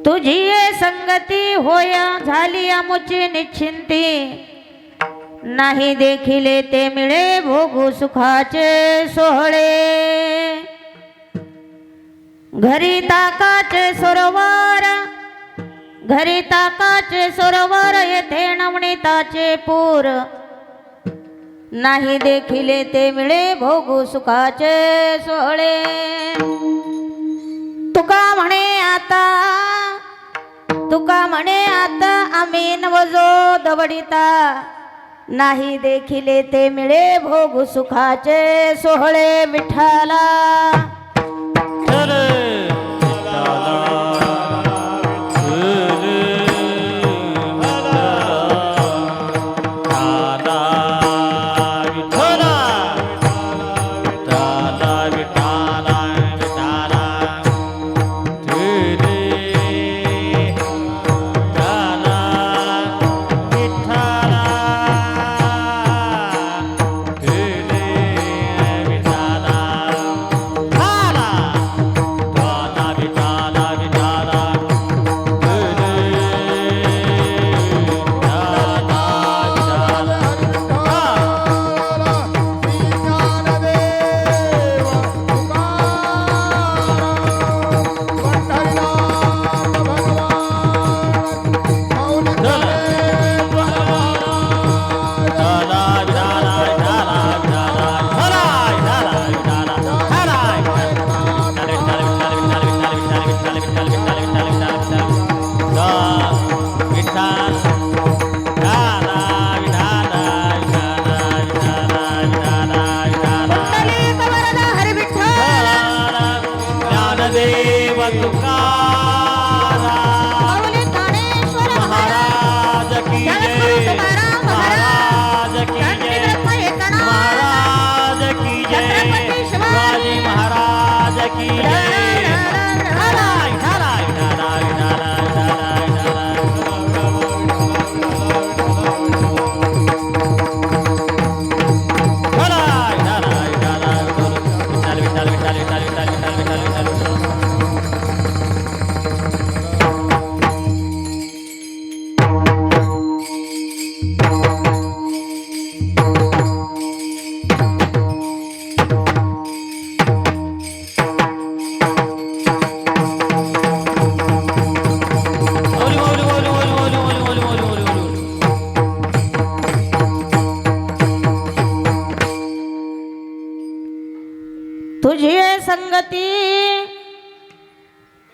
तुझी संगती होय झाली आमुची निश्चिंती नाही देखिले ते मिळे भोगू सुखाचे सोहळे घरी ताकाचे सरोवर येथे नवनीताचे पूर नाही देखिले ते मिळे भोगू सुखाचे सोहळे तुका म्हणे आता आम्ही नवजो दवडिता नाही देखिले ते मिळे भोगू सुखाचे सोहळे विठ्ठला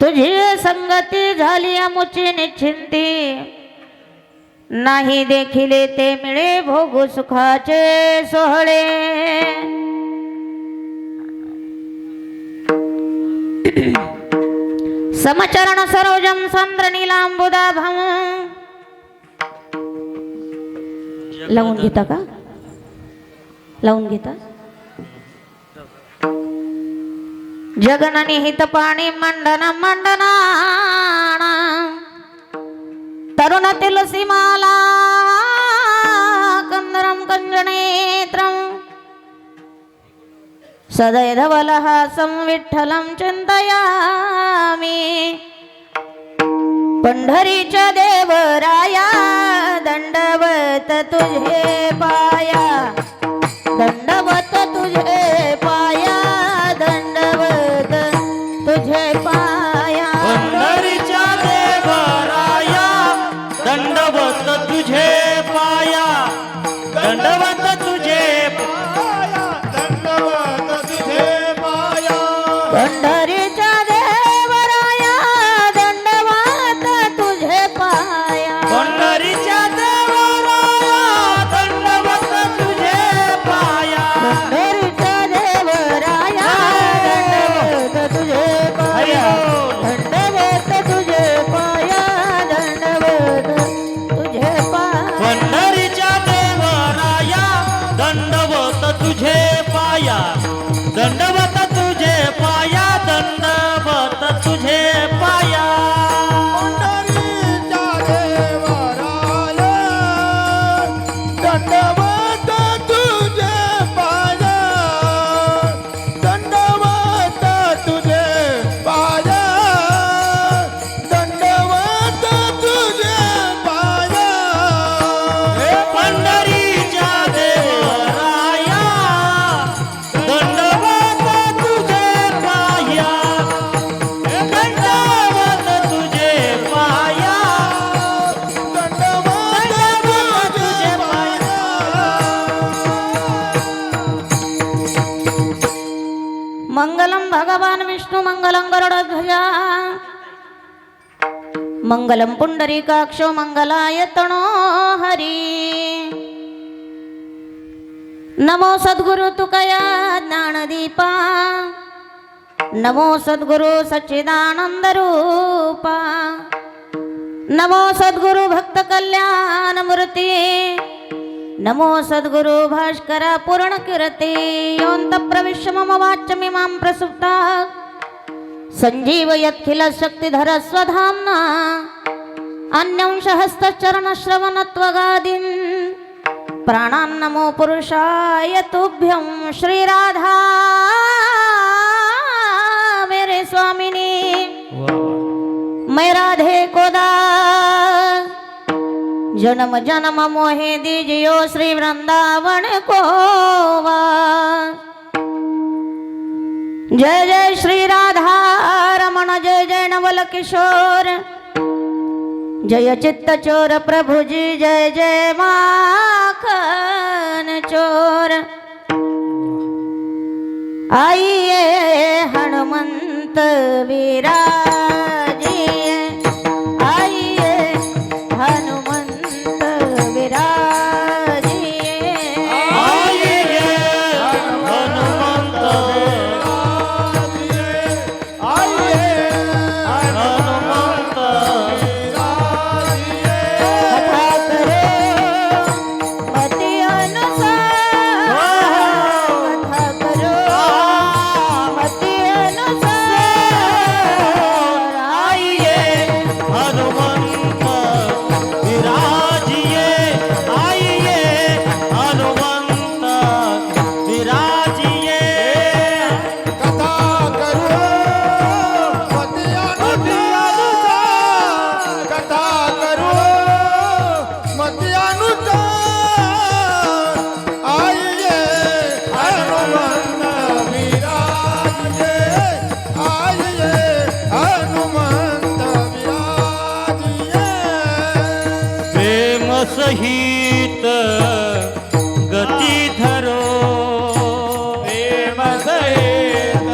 तुझी संगती झाली आमुची निश्चिंती नाही देखिले ते मिळे भोगू सुखाचे सोहळे समचरण सरोजम चंद्र नीलांबुदाभं लावून घेता का? लावून घेता. जगननी हित पाणी मंडन मंडना तरुण तुलसी माला कंदरम कंजनेत्रम सदैधवलहासं विठ्ठलं चिंतयामि. पंढरीच्या देवराया दंडवत तुझे पाया, दंडवत तुझे पाया, दंडवत तुझे पाया. पंढरीच्या देवराया दंडवत तुझे पाया, दंडवत तुझे पाया, दंडवत तुझे पाया. पंढरीच्या देवराया दंडवत तुझे पाया, पंढरीच्या देवराया दंडवत तुझे पाया. पंढरीच्या देवराया दंडवत तुझे पाया, दंडवत तुझे पाया, दंडवत तुझे पाया. पंढरीच्या देवराया दंडवत तुझे पाया, दंडवत तुझे पाया, दंडवत तुझे पाया. पंढरीच्या देवराया दंडवत तुझे पाया, दंडवत तुझे पाया, दंडवत तुझे पाया. पंढरीच्या देवराया दंडवत तुझे पाया, दंडवत तुझे पाया, दंडवत तुझे पाया. मंगलम भगवान विष्णु मंगलम गरुडध्वजा मंगलम पुंडरीकाक्षो मंगलाय तनो हरी. नमो सद्गुरु तुकया ज्ञानदीपा, नमो सद्गुरु सच्चिदानंद रूपा, नमो सद्गुरु भक्त कल्याण मूर्ती, नमो सद्गुरु भास्करा पूर्ण कीर्ती. योऽन्त प्रविश्य मम वाच्यमिमां प्रसुप्ता संजीवयत्खिल शक्तिधर स्वधाम्ना. अन्यंश हस्तचरणश्रवणत्वगादीन् प्राणान् नमो पुरुषाय तुभ्यं. श्रीराधा मेरे स्वामिनी, मैं राधे को दास, जन्म जन्म मोहे दीजियो श्री वृंदावन को वास. जय जय श्री राधा रमण, जय जय नवल किशोर, जय चित्त चोर प्रभु जी, जय जय माखन चोर. आइए हनुमंत विराजिए, आइए हनुमंत विराजिए. आइए हनुमंत विराजिए, आइए हनुमंत विराजिए. कथा करो मति अनुसार, कथा करो मति अनुसार. आइए हनुमंत विराजिए, आइए हनुमंत विराजिए. कथा करो मति अनुसार, कथा करो मति अनुसार. आइए हनुमंत विराजिए, आइए हनुमंत विराजिए. प्रेम सहित गति धरो, प्रेम सहित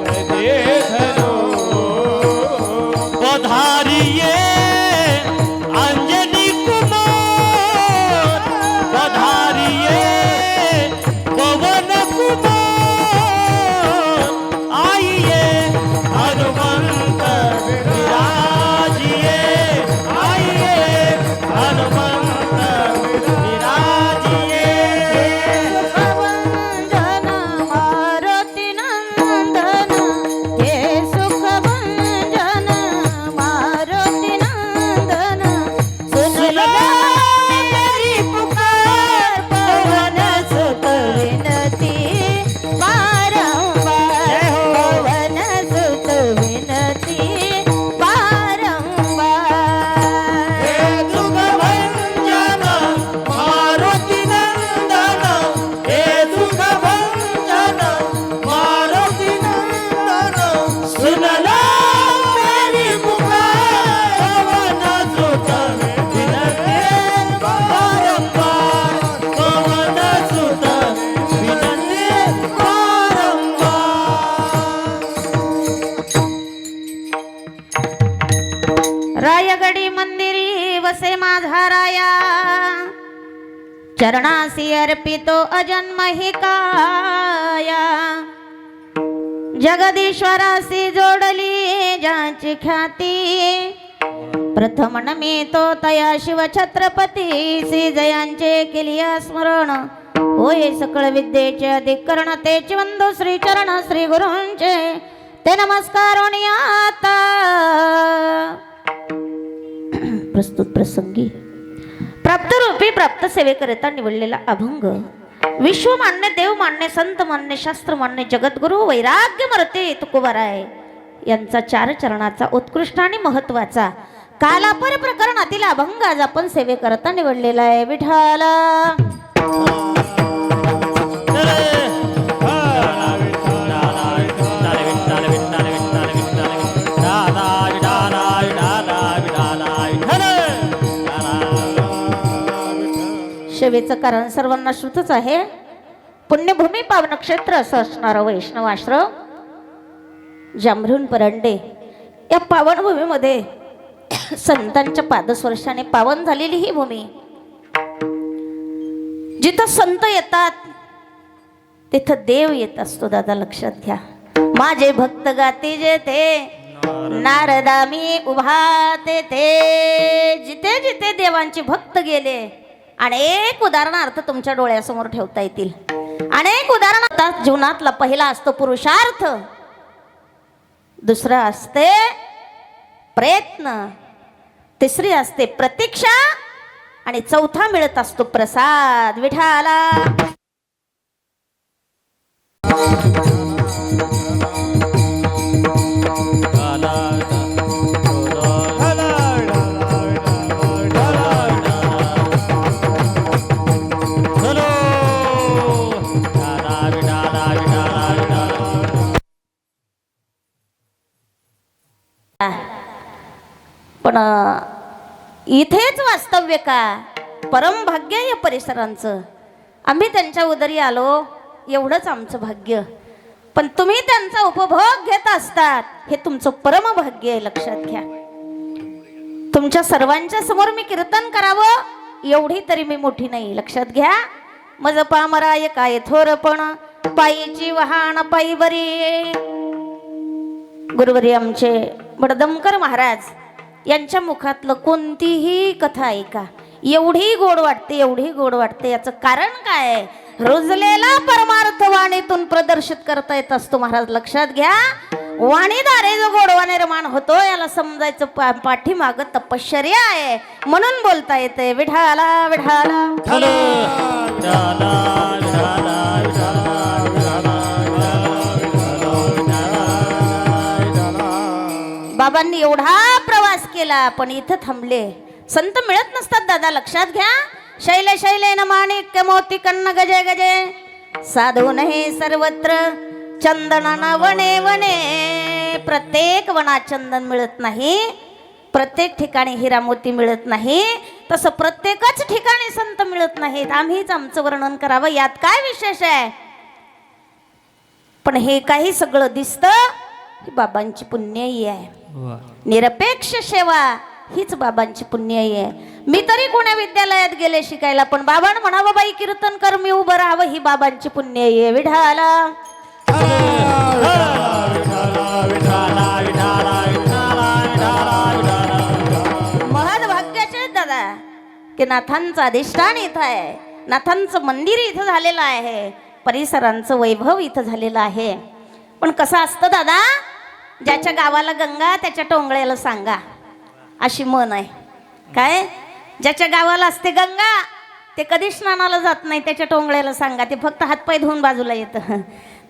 गति धरो. पधारिए अंजनी कुमार, पधारिए पवन कुमार. आइए हनुमंत विराजिए, आइए हनुमंत विराजिए. विठाराया चरणासी अर्पितो अजन्म हि काया जगदीश्वरासी जोडली ज्याची ख्याती प्रथम नमितो तया शिव छत्रपती श्री जयांचे केली स्मरण होय सकळ विद्येचे अधिकरण तेचे वंदो श्री चरण श्री गुरूंचे ते नमस्कार आता प्रस्तुत प्रसंगी प्राप्तरूपी प्राप्त सेवेकरिता निवडलेला अभंग विश्वमान्य देवमान्य संत मान्य शास्त्र मान्य जगद्गुरु वैराग्य मरते तुकोबाराय यांचा 4 चरणाचा उत्कृष्ट आणि महत्वाचा कालापर प्रकरणातील अभंग आज आपण सेवेकरता निवडलेला आहे. विठाला सेवेचं कारण सर्वांना श्रुतच आहे. पुण्यभूमी पावन क्षेत्र असं असणारं वैष्णव आश्रम जांभरून परंडे या पावन भूमीमध्ये संतांच्या पादस्पर्शाने पावन झालेली ही भूमी. जिथं संत येतात तिथं देव येत असतो. दादा लक्षात घ्या. माझे भक्त गाती जेथे नारदा मी उभा तेथे. जिथे जिथे देवांचे भक्त गेले अनेक उदाहरणार्थ तुमच्या डोळ्यासमोर ठेवता येतील. अनेक उदाहरण जीवनातला पहिला असतो पुरुषार्थ, दुसरा असते प्रयत्न, तिसरी असते प्रतीक्षा आणि चौथा मिळत असतो प्रसाद. विठाला पण इथेच वास्तव्य का परम भाग्य या परिसरांचं. आम्ही त्यांच्या उदरी आलो एवढंच आमचं भाग्य. पण तुम्ही त्यांचा उपभोग घेत असतात हे तुमचं परम भाग्य आहे. लक्षात घ्या. तुमच्या सर्वांच्या समोर मी कीर्तन करावं एवढी तरी मी मोठी नाही. लक्षात घ्या. मज पामराय काय थोरपण पायीची वहाण पायी बरी. गुरुवरी आमचे बडदमकर महाराज यांच्या मुखातलं कोणतीही कथा ऐका एवढी गोड वाटते, एवढी गोड वाटते. याचं कारण काय आहे? रुजलेला परमार्थ वाणीतून प्रदर्शित करता येत असतो महाराज. लक्षात घ्या. वाणीद्वारे जो गोडवा निर्माण होतो याला समजायचं पाठीमाग तपश्चर्या आहे म्हणून बोलता येते. विठाला विठाला बाबांनी एवढा प्रवास केला पण इथं थांबले. संत मिळत नसतात दादा. लक्षात घ्या. शैले शैले न माणिक्य मोती कन्न गजे गजे साधू नाही सर्वत्र चंदना वने वने. प्रत्येक वनात चंदन मिळत नाही, प्रत्येक ठिकाणी हिरा मोती मिळत नाही, तसं प्रत्येकच ठिकाणी संत मिळत नाहीत. आम्हीच आमचं वर्णन करावं यात काय विशेष आहे. पण हे काही सगळं दिसतं ही बाबांची पुण्याई आहे. निरपेक्ष सेवा हीच बाबांची पुण्याई आहे. मी तरी कोण्या विद्यालयात गेले शिकायला पण बाबांना म्हणावं बाई कीर्तन कर मी उभं राहावं ही बाबांची पुण्याई आहे. विठाला महद भाग्याचे दादा की नाथांचं अधिष्ठान इथं आहे, नाथांचं मंदिर इथं झालेलं आहे, परिसरांचं वैभव इथं झालेलं आहे. पण कसं असतं दादा, ज्याच्या गावाला गंगा त्याच्या टोंगळ्याला सांगा अशी म्हण आहे. काय? ज्याच्या गावाला असते गंगा ते कधी स्नानाला जात नाही, त्याच्या टोंगळ्याला सांगा ते फक्त हातपाय धुवून बाजूला येतं.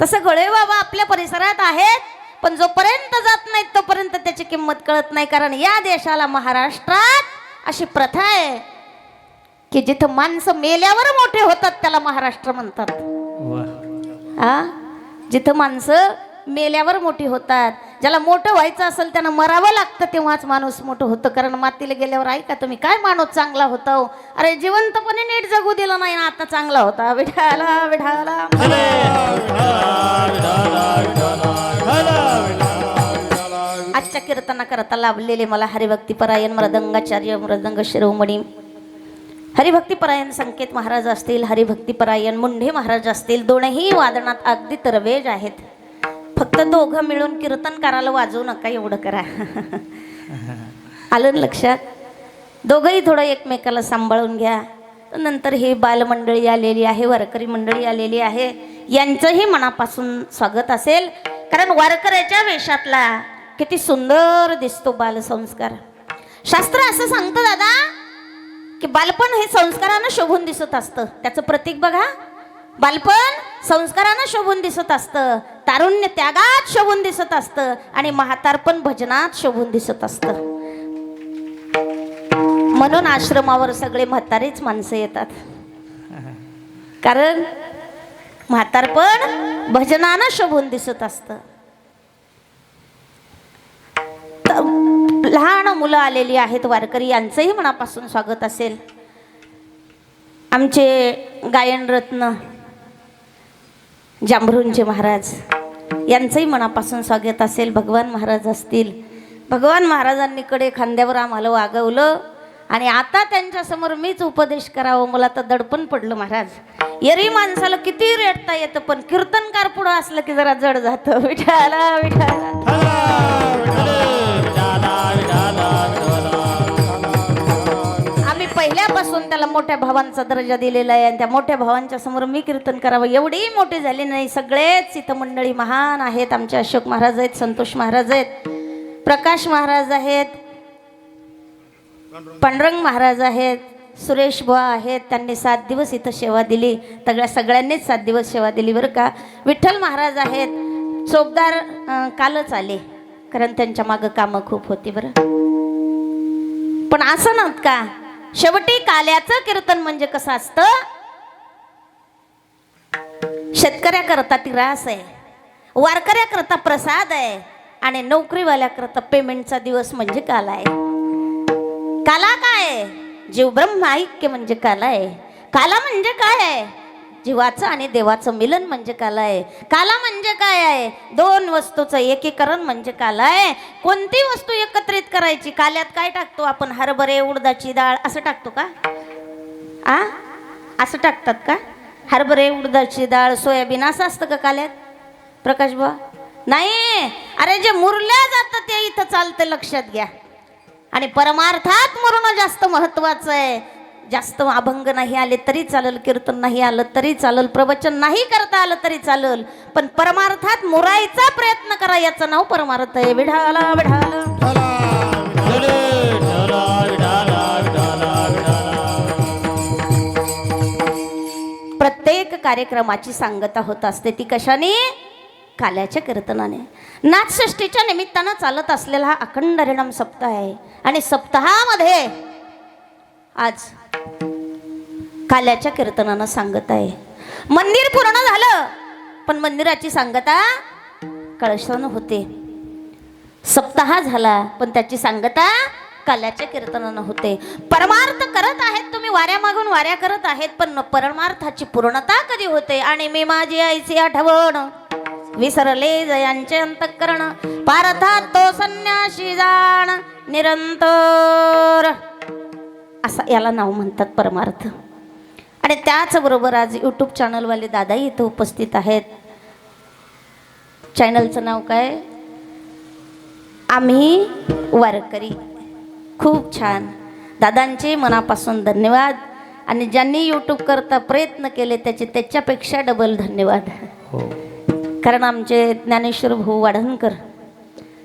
तसं गळे बाबा आपल्या परिसरात आहेत पण जोपर्यंत जात नाहीत तोपर्यंत त्याची किंमत कळत नाही. कारण या देशाला महाराष्ट्रात अशी प्रथा आहे की जिथं माणसं मेल्यावर मोठे होतात त्याला महाराष्ट्र म्हणतात. जिथं माणसं मेल्यावर मोठी होतात, ज्याला मोठं व्हायचं असेल त्यांना मरावं लागतं तेव्हाच माणूस मोठं होतं. कारण मातीला गेल्यावर ऐका तुम्ही काय माणूस चांगला होता, अरे जिवंतपणे नीट जगू दिलं नाही ना आता चांगला होता. विठाला विठाला आजच्या कीर्तना करता लाभलेले मला हरिभक्ती परायण मृदंगाचार्य मृदंग शिरोमणी हरिभक्तीपरायण संकेत महाराज असतील, हरिभक्तीपरायण मुंढे महाराज असतील, दोनही वादनात अगदी तरवेज आहेत. फक्त दोघं मिळून कीर्तन करायला वाजवू नका, एवढं करा. आलं लक्षात? दोघंही थोडं एकमेकाला सांभाळून घ्या. नंतर ही बालमंडळी आलेली आहे, वारकरी मंडळी आलेली आहे, यांचंही मनापासून स्वागत असेल. कारण वारकऱ्याच्या वेशातला किती सुंदर दिसतो बालसंस्कार. शास्त्र असं सांगतं दादा की बालपण हे संस्कारानं शोभून दिसत असतं. त्याचं प्रतीक बघा, बालपण संस्कारानं शोभून दिसत असतं, तारुण्य त्यागात शोभून दिसत असतं आणि म्हातारपण भजनात शोभून दिसत असतं. म्हणून आश्रमावर सगळे म्हातारेच माणसं येतात, कारण म्हातारपण भजनानं शोभून दिसत असतं. लहान मुलं आलेली आहेत, वारकरी यांचंही मनापासून स्वागत असेल. आमचे गायन रत्न जांभरूंचे महाराज यांचंही मनापासून स्वागत असेल. भगवान महाराज असतील, भगवान महाराजांनी कडे खांद्यावर आम्हाला वागवलं आणि आता त्यांच्यासमोर मीच उपदेश करावं, मला तर दडपण पडलं. महाराज, एरी माणसाला किती रेटता येतं, पण कीर्तनकार पुढं असलं की जरा जड जातं. विठाला विठाला. आम्ही पहिल्यापासून त्याला मोठ्या भावांचा दर्जा दिलेला आहे आणि त्या मोठ्या भावांच्या समोर मी कीर्तन करावं एवढी मोठी झाली नाही. सगळेच इथं मंडळी महान आहेत. आमचे अशोक महाराज आहेत, संतोष महाराज आहेत, प्रकाश महाराज आहेत, पांडुरंग महाराज आहेत, सुरेश बुवा आहेत. त्यांनी 7 दिवस इथं सेवा दिली. सगळ्यांनीच 7 दिवस सेवा दिली बरं का. विठ्ठल महाराज आहेत, चोपदार कालच आले, कारण त्यांच्या मागं कामं खूप होती बरं. पण असं नव्हतं का, शेवटी काल्याचं कीर्तन म्हणजे कसं असतं, शेतकऱ्याकरता ती रास आहे, वारकऱ्याकरता प्रसाद आहे आणि नोकरीवाल्याकरता पेमेंटचा दिवस म्हणजे काला आहे. काला काय? जीव ब्रह्म ऐक्य म्हणजे काला आहे. काला म्हणजे काय आहे? जीवाचं आणि देवाचं मिलन म्हणजे काला आहे. काला म्हणजे काय आहे? 2 वस्तूचं एकीकरण म्हणजे काला आहे. कोणती वस्तू एकत्रित करायची? काल्यात काय टाकतो आपण? हरभरे, उडदाची डाळ असं टाकतो का? असं टाकतात का? हरभरे, उडदाची डाळ, सोयाबीन असं असतं का काल्यात? प्रकाश बुवा, नाही. अरे जे मुरल्या जातं ते इथं चालतं, लक्षात घ्या. आणि परमार्थात मुरणं जास्त महत्वाचं आहे. जास्त अभंग नाही आले तरी चालेल, कीर्तन नाही आलं तरी चालेल, प्रवचन नाही करता आलं तरी चालेल, पण परमार्थात मुरायचा प्रयत्न करा, याचं नाव परमार्थ आहे. विढाला विढाला. प्रत्येक कार्यक्रमाची सांगता होत असते, ती कशाने? काल्याच्या कीर्तनाने. नाथषष्ठीच्या निमित्तानं चालत असलेला हा अखंड हरिनाम सप्ताह आहे आणि सप्ताहामध्ये आज काल्याच्या कीर्तनानं सांगत आहे. मंदिर पूर्ण झालं पण मंदिराची सांगता कळशानं होते. सप्ताह झाला पण त्याची सांगता काल्याच्या कीर्तनानं होते. परमार्थ करत आहेत तुम्ही, वाऱ्या मागून वाऱ्या करत आहेत, पण परमार्थाची पूर्णता कधी होते? आणि मी माझी आईची आठवण विसरले जयांचे अंतःकरण, पार्थात तो संन्याशी जाण निरंतर, असा याला नाव म्हणतात परमार्थ. आणि त्याचबरोबर आज यूट्यूब चॅनलवाले दादाही इथं उपस्थित आहेत. चॅनलचं नाव काय? आम्ही वारकरी. खूप छान. दादांचे मनापासून धन्यवाद. आणि ज्यांनी यूट्यूब करता प्रयत्न केले त्याचे त्याच्यापेक्षा डबल धन्यवाद. कारण आमचे ज्ञानेश्वर भाऊ वाढणकर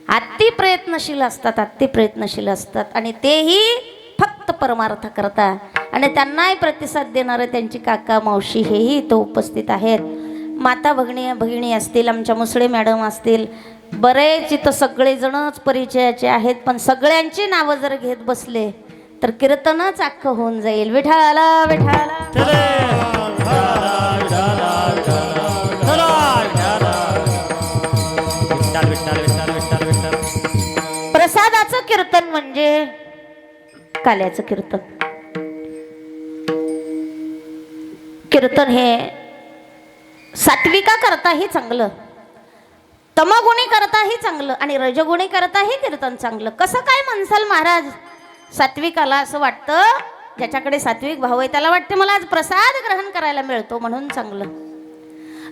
अति प्रयत्नशील असतात, अति प्रयत्नशील असतात आणि तेही फक्त परमार्थ करता. आणि त्यांनाही प्रतिसाद देणारे त्यांची काका मावशी हेही इथं उपस्थित आहेत. माता भगिनी असतील, आमच्या मुसळे मॅडम असतील, बरेच इथं सगळेजणच परिचयाचे आहेत. पण सगळ्यांची नावं जर घेत बसले तर कीर्तनच अख्खं होऊन जाईल. विठाला विठाला. प्रसादाचं कीर्तन म्हणजे काल्याचं कीर्तन. कीर्तन हे सात्विका करताही चांगलं, तमगुणी करताही चांगलं आणि रजगुणी करताही कीर्तन चांगलं. कसं काय म्हणसाल महाराज? सात्विकाला असं वाटतं ज्याच्याकडे सात्विक भाव आहे त्याला वाटते मला आज प्रसाद ग्रहण करायला मिळतो म्हणून चांगलं.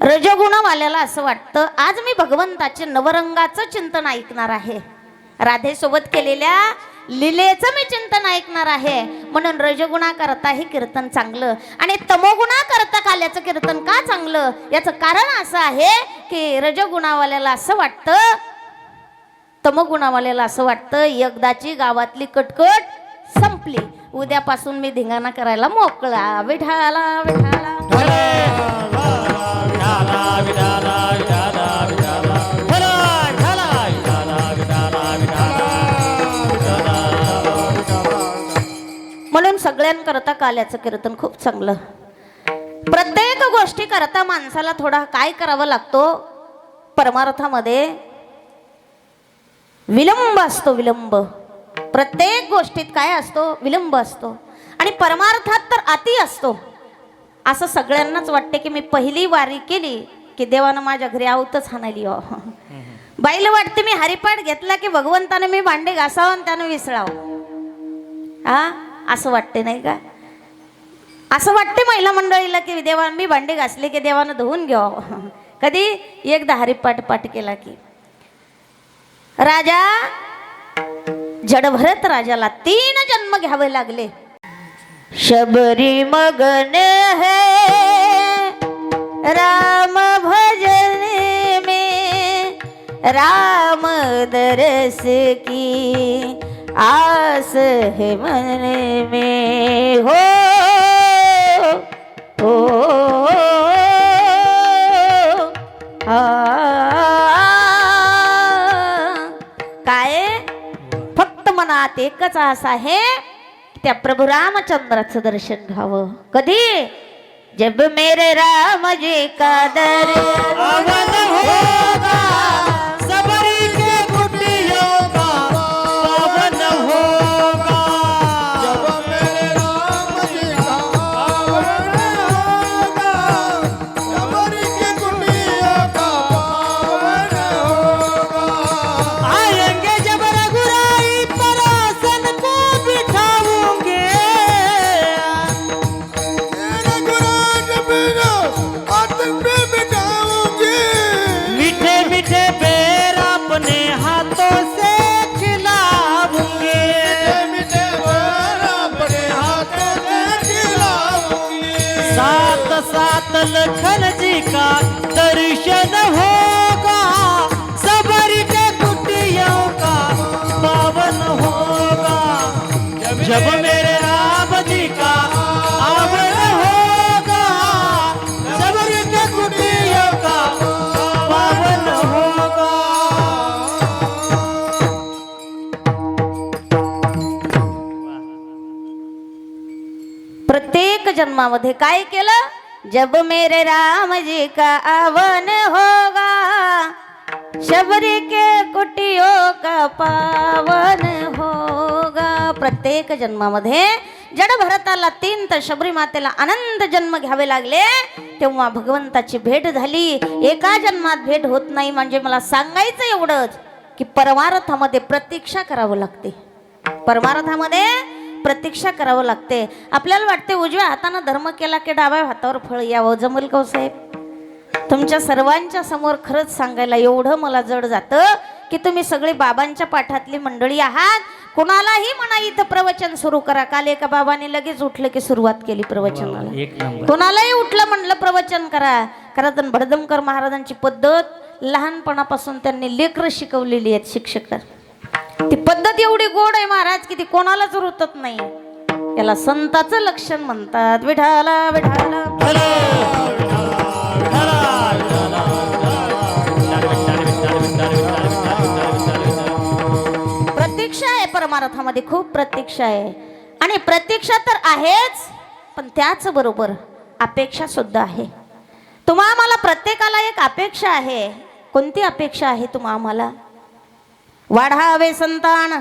रजोगुणवाल्याला असं वाटतं आज मी भगवंताचे नवरंगाचं चिंतन ऐकणार आहे, राधेसोबत केलेल्या लीलेचं मी चिंतन ऐकणार आहे, म्हणून रजगुणा करता हे कीर्तन चांगलं आणि तमोगुणा करता काल्याचं कीर्तन का चांगलं. याचं कारण असं आहे की रजगुणावाल्याला असं वाटतं, तमोगुणावाल्याला असं वाटतं एकदाची गावातली कटकट संपली, उद्यापासून मी धिंगाणा करायला मोकळा. विठाला विठाला म्हणून सगळ्यांकरता काल्याचं कीर्तन खूप चांगलं. प्रत्येक गोष्टी करता माणसाला थोडा काय करावं लागतो, परमार्थामध्ये विलंब असतो. विलंब प्रत्येक गोष्टीत काय असतो, विलंब असतो आणि परमार्थात तर अति असतो. असं सगळ्यांनाच वाटते की मी पहिली वारी केली की देवानं माझ्या घरी आवतच हाणाली. बाईला वाटते मी हरिपाठ घेतला की भगवंताने मी भांडे घासावं आणि त्यानं विसळावं. हा असं वाटते नाही का? असं वाटते महिला मंडळीला की देवानं मी भांडे घासले की देवानं धुवून घ्यावं. कधी एकदा हरिपाठ पाठ केला की. राजा जडभरत राजाला 3 जन्म घ्यावे लागले. शबरी मगन है राम भजन में, राम दरस की आस है मन में. हो काय फक्त मनात एकच आस आहे त्या प्रभू रामचंद्राचं दर्शन घ्यावं. कधी? जब मेरे राम जी का अवन होगा सबरी के कुटियों का पावन होगा. जब मेरे राम जी का पावन होगा सबरी के कुटियों का पावन होगा. आएंगे जब रघुराई पर आसन को बिठाऊंगे, मीठे मीठे पैर अपने हाथों से खिलाऊंगे. मीठे पैर अपने हाथों से खिलाऊंगे. साथ साथ लखन जी का दर्शन होगा, सबरी के कुटियों का पावन होगा. जब मेरे राम जी का आवन होगा, सबरी के कुटियों का पावन होगा. प्रत्येक जन्मामध्ये काय केलं? जब मेरे राम जी का आवन होगा, शबरी के कुटियों का पावन होगा. प्रत्येक जन्मामध्ये जड भरताला 3 तर शबरी मातेला अनंत जन्म घ्यावे लागले, तेव्हा भगवंताची भेट झाली. एका जन्मात भेट होत नाही म्हणजे मला सांगायचं एवढंच की परमार्थामध्ये प्रतीक्षा करावं लागते. परमार्थामध्ये प्रतीक्षा करावं लागते. आपल्याला वाटते उजव्या हातानं धर्म केला की डाव्या हातावर फळ यावं. जमल का साहेब? तुमच्या सर्वांच्या समोर खरंच सांगायला एवढं मला जड जातं की तुम्ही सगळे बाबांच्या पाठातली मंडळी आहात. कोणालाही म्हणा इथं प्रवचन सुरू करा. काल एका बाबाने लगेच उठलं की सुरुवात केली प्रवचनाला. कोणालाही उठलं म्हणलं प्रवचन करा. कारण भडदमकर महाराजांची पद्धत लहानपणापासून त्यांनी लेकरं शिकवलेली आहेत शिक्षक. ती पद्धत एवढी गोड आहे महाराज की ती कोणालाच रुतत नाही. याला संताचं लक्षण म्हणतात. विठाला विठाला प्रतीक्षा आहे. परमार्थामध्ये खूप प्रतीक्षा आहे आणि प्रतीक्षा तर आहेच, पण त्याच बरोबर अपेक्षा सुद्धा आहे. तुम्हा आम्हाला प्रत्येकाला एक अपेक्षा आहे. कोणती अपेक्षा आहे तुम्हा आम्हाला? वाढावे संतान,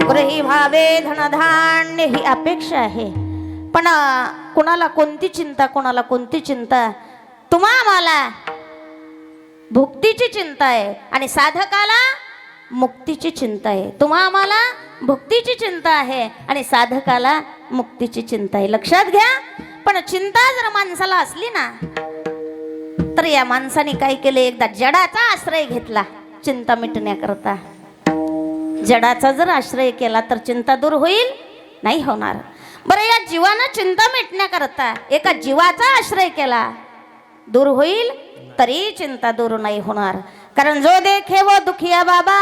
गृही भावे धनधान्य, ही अपेक्षा आहे. पण कोणाला कोणती चिंता, कोणाला कोणती चिंता? तुम्हा आम्हाला भुक्तीची चिंता आहे आणि साधकाला मुक्तीची चिंता आहे. तुम्हा आम्हाला भुक्तीची चिंता आहे आणि साधकाला मुक्तीची चिंता आहे. लक्षात घ्या. पण चिंता जर माणसाला असली ना, तर या माणसाने काय केले, एकदा जडाचा आश्रय घेतला चिंता मिटण्याकरता. जडाचा जर आश्रय केला तर चिंता दूर होईल? नाही होणार. बरं, या जीवानं चिंता मिटण्याकरता एका जीवाचा आश्रय केला, दूर होईल? तरी चिंता दूर नाही होणार. कारण जो देखे वो दुखिया बाबा,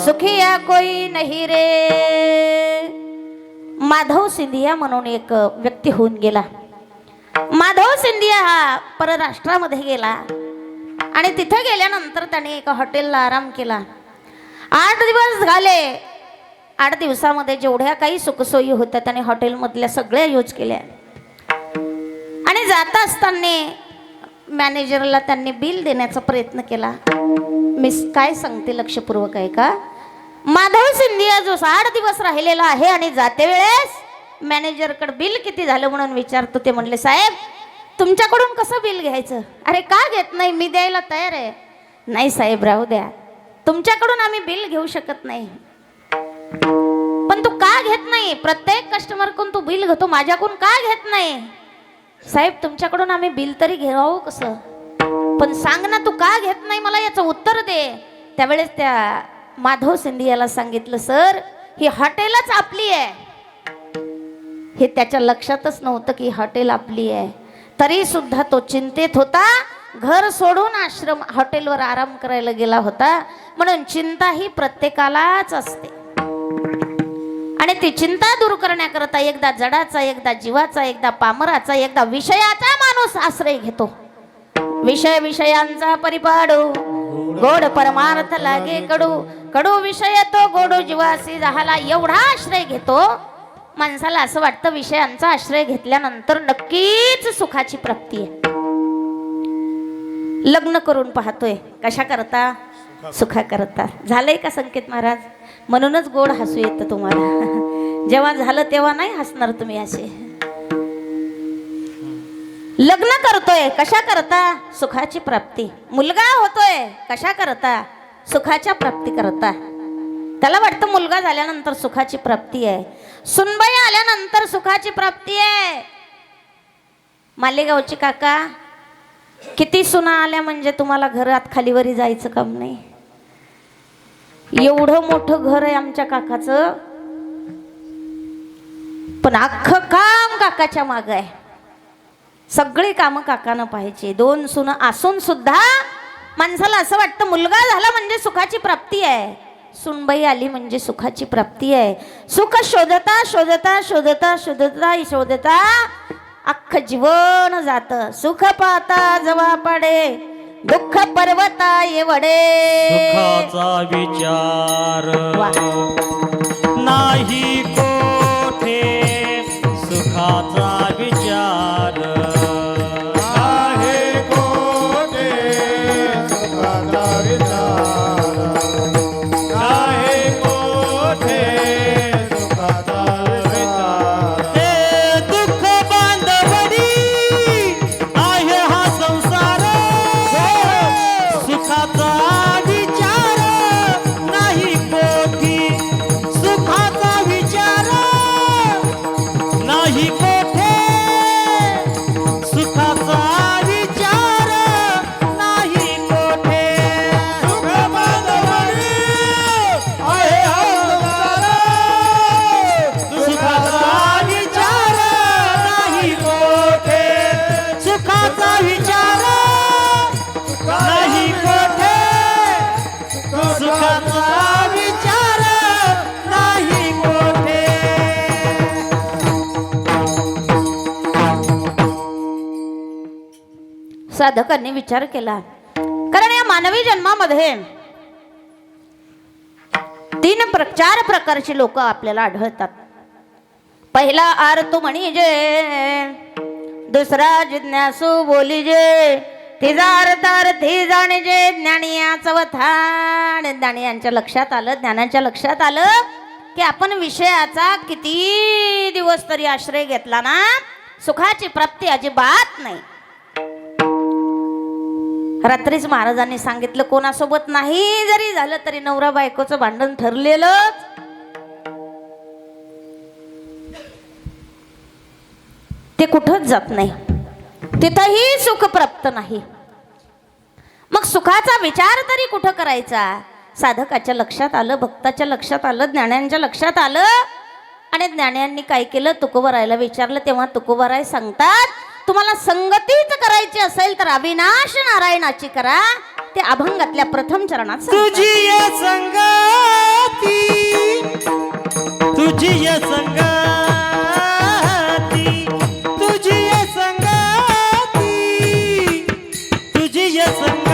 सुखिया कोई नहीं रे. माधव सिंधिया म्हणून एक व्यक्ती होऊन गेला. माधव सिंधिया हा परराष्ट्रामध्ये गेला आणि तिथे गेल्यानंतर त्याने एका हॉटेलला आराम केला. 8 दिवस झाले. 8 दिवसामध्ये जेवढ्या काही सुखसोयी होत्या त्याने हॉटेलमधल्या सगळ्या यूज केल्या. आणि जात असताना मॅनेजरला त्यांनी बिल देण्याचा प्रयत्न केला. मी काय सांगते लक्षपूर्वक आहे का. माधव सिंधिया जो 8 दिवस राहिलेला आहे आणि जाते वेळेस मॅनेजरकडे बिल किती झालं म्हणून विचारतो. ते म्हणले, साहेब तुमच्याकडून कसं बिल घ्यायचं? अरे का घेत नाही, मी द्यायला तयार आहे. नाही साहेब राहू द्या, तुमच्याकडून आम्ही बिल घेऊ शकत नाही. पण तू का घेत नाही? प्रत्येक कस्टमरकडून तू बिल घेतो, माझ्याकडून का घेत नाही? साहेब तुमच्याकडून आम्ही बिल तरी घ्यावं कसं, पण सांग ना तू का घेत नाही, मला याचं उत्तर दे. त्यावेळेस त्या माधव सिंधियाला सांगितलं, सर ही हॉटेलच आपली आहे. हे त्याच्या लक्षातच नव्हतं की हॉटेल आपली आहे. तरी सुद्धा तो चिंतेत होता. घर सोडून आश्रम हॉटेलवर आराम करायला गेला होता. म्हणून चिंता ही प्रत्येकालाच असते. आणि ती चिंता दूर करण्याकरता एकदा जडाचा, एकदा जीवाचा, एकदा पामराचा, एकदा विषयाचा माणूस आश्रय घेतो. विषय विषयांचा परिपाडू, गोड परमार्थ लागे कडू. कडू विषय तो गोडू जीवासी झाला. एवढा आश्रय घेतो. माणसाला असं वाटतं विषयांचा आश्रय घेतल्यानंतर नक्कीच सुखाची प्राप्ती आहे. लग्न करून पाहतोय कशा करता? सुखा करता. झालंय का संकेत महाराज? म्हणूनच गोड हसू येतं तुम्हाला. जेव्हा झालं तेव्हा नाही हसणार तुम्ही असे. लग्न करतोय कशा करता? सुखाची प्राप्ती. मुलगा होतोय कशा करता? सुखाच्या प्राप्ती करता. त्याला वाटतं मुलगा झाल्यानंतर सुखाची प्राप्ती आहे. सुनबाई आल्यानंतर सुखाची प्राप्ती आहे. मालेगावची काका, किती सुना आल्या म्हणजे तुम्हाला घरात खालीवरी जायचं काम नाही. एवढं मोठं घर आहे आमच्या काकाचं, पण अख्खं काम काकाच्या माग आहे. सगळी कामं काकानं पाहिजे. 2 सुना असून सुद्धा माणसाला असं वाटतं मुलगा झाला म्हणजे सुखाची प्राप्ती आहे. सुनबाई आली म्हणजे सुखाची प्राप्ती आहे. सुख शोधता शोधता शोधता शोधता शोधता अख्खं जीवन जात. सुख पाहता जवा पडे, दुःख पर्वता येवडे. सुखाचा विचार नाही कोठे, सुखाचा विचार आहे कोठे, सुखाचा विचार आहे कोठे, सुखाचा विचार. हे दुःख बांधवडी आहे हा संसार. सुखाचा विचार नाही कोठी, सुखाचा विचार नाही कोठे, सुखाचा विचार नाही कोठे. सुख बांधवडी आहे हा संसार. सुखाचा विचार नाही कोठे, सुखाचा विचार नाही कोठे, सुखाचा विचार नाही कोठे. साधकांनी विचार केला. कारण या मानवी जन्मामध्ये 4 प्रकारची लोक आपल्याला आढळतात. पहिला आरतू म्हणजे, दुसरा जिज्ञासू बोलीजे, तिचा अर्थार्थी जाणीजे, ज्ञानी या चौथा. ज्ञानियांच्या लक्षात आलं, ज्ञानाच्या लक्षात आलं की आपण विषयाचा किती दिवस तरी आश्रय घेतला ना, सुखाची प्राप्ती अजिबात नाही. रात्रीच महाराजांनी सांगितलं, कोणासोबत नाही जरी झालं तरी नवरा बायकोचं भांडण ठरलेलंच. ते कुठंच जात नाही, तिथंही सुख प्राप्त नाही. मग सुखाचा विचार तरी कुठं करायचा? साधकाच्या लक्षात आलं, भक्ताच्या लक्षात आलं, ज्ञान्यांच्या लक्षात आलं. आणि ज्ञान्यांनी काय केलं? तुकोबारायला विचारलं. तेव्हा तुकोबाराय सांगतात, तुम्हाला संगतीच करायची असेल तर अविनाश नारायणाची करा. ते अभंगातल्या प्रथम चरणात सांगतात. तुझी ये संगती, तुझी ये संगती, तुझी ये संगती, तुझी ये संगती,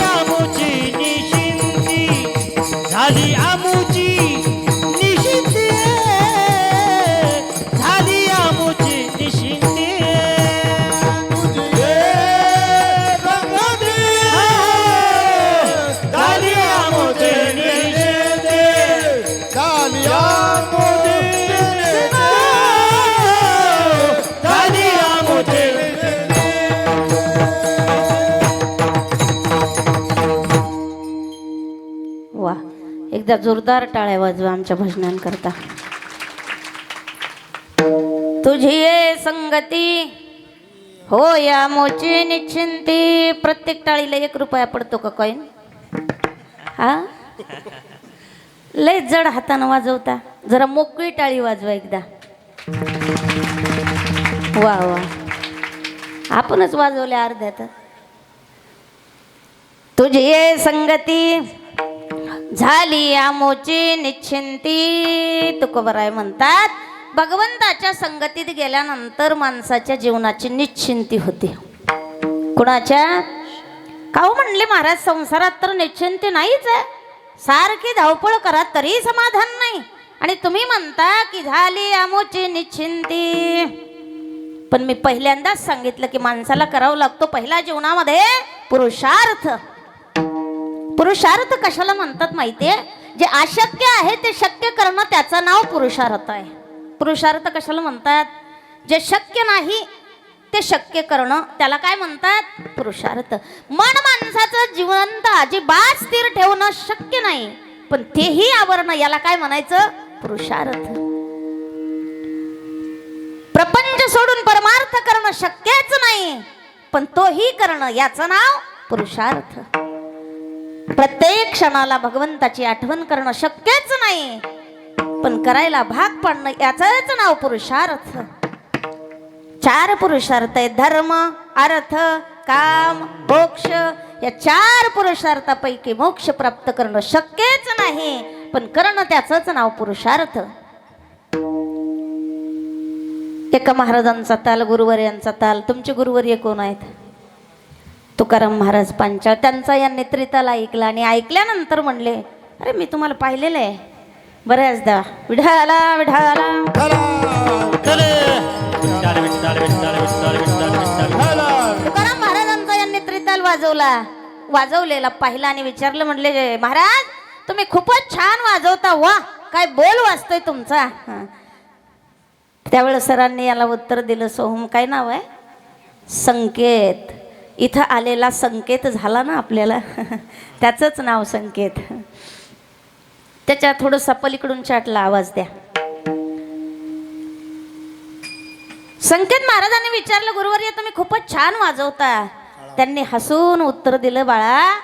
झाली आमुची निशिंती, झाली आमुची निशिंती, झाली आमुची निशिंती, झाली आमुची. वा, एकदा जोरदार टाळ्या वाजवा आमच्या भजनांकरता. तुझी ये संगती हो या मोची निश्चिंती. प्रत्येक टाळीला 1 रुपया पडतो का कॉईन? हा, लय जड हातानं वाजवता, जरा मोकळी टाळी वाजवा एकदा. वा वा, आपणच वाजवल्या अर्ध्यात. तुझी ये संगती झाली आमोची निश्चिंती. तुकोबाराय म्हणतात, भगवंताच्या संगतीत गेल्यानंतर माणसाच्या जीवनाची निश्चिंती होते. कुणाच्या? काहो म्हणले महाराज, संसारात तर निश्चिंती नाहीच आहे, सारखी धावपळ करा तरी समाधान नाही. आणि तुम्ही म्हणता की झाली आमोची निश्चिंती. पण मी पहिल्यांदाच सांगितलं की माणसाला करावं लागतो पहिल्या जीवनामध्ये पुरुषार्थ. पुरुषार्थ कशाला म्हणतात माहितीये? जे अशक्य आहे ते शक्य करणं, त्याचं नाव पुरुषार्थ आहे. पुरुषार्थ कशाला म्हणतात? जे शक्य नाही ते शक्य करणं, त्याला काय म्हणतात? पुरुषार्थ. मन माणसाचं जिवंत अजिबात स्थिर ठेवणं शक्य नाही, पण तेही आवरणं, याला काय म्हणायचं? पुरुषार्थ. प्रपंच सोडून परमार्थ करणं शक्यच नाही, पण तोही करणं, याचं नाव पुरुषार्थ. प्रत्येक क्षणाला भगवंताची आठवण करणं शक्यच नाही, पण करायला भाग पाडणं, याचंच नाव पुरुषार्थ. 4 पुरुषार्थ आहेत: धर्म, अर्थ, काम, मोक्ष. या 4 पुरुषार्थापैकी मोक्ष प्राप्त करणं शक्यच नाही, पण करणं त्याचंच नाव पुरुषार्थ. एका महाराजांचा ताल, गुरुवर्यांचा ताल. तुमचे गुरुवर्य कोण आहेत? तुकाराम महाराज पांचाळ. त्यांचा या नेत्रिताला ऐकला आणि ऐकल्यानंतर म्हणले, अरे मी तुम्हाला पाहिलेलं आहे बऱ्याचदा. विढाला विढाला. तुकाराम महाराजांचा या नेत्रिताल वाजवलेला पाहिला आणि विचारलं, म्हणले महाराज तुम्ही खूपच छान वाजवता, वा काय बोल वाजतोय तुमचा. त्यावेळेस सरांनी याला उत्तर दिलं, सोहम काय नाव आहे? संकेत. इथं आलेला संकेत झाला ना आपल्याला त्याचंच नाव संकेत. त्याच्या थोडंसं पलीकडून चाटला आवाज द्या. संकेत महाराजांनी विचारलं, गुरुवर्य तुम्ही खूपच छान वाजवता. त्यांनी हसून उत्तर दिलं, बाळा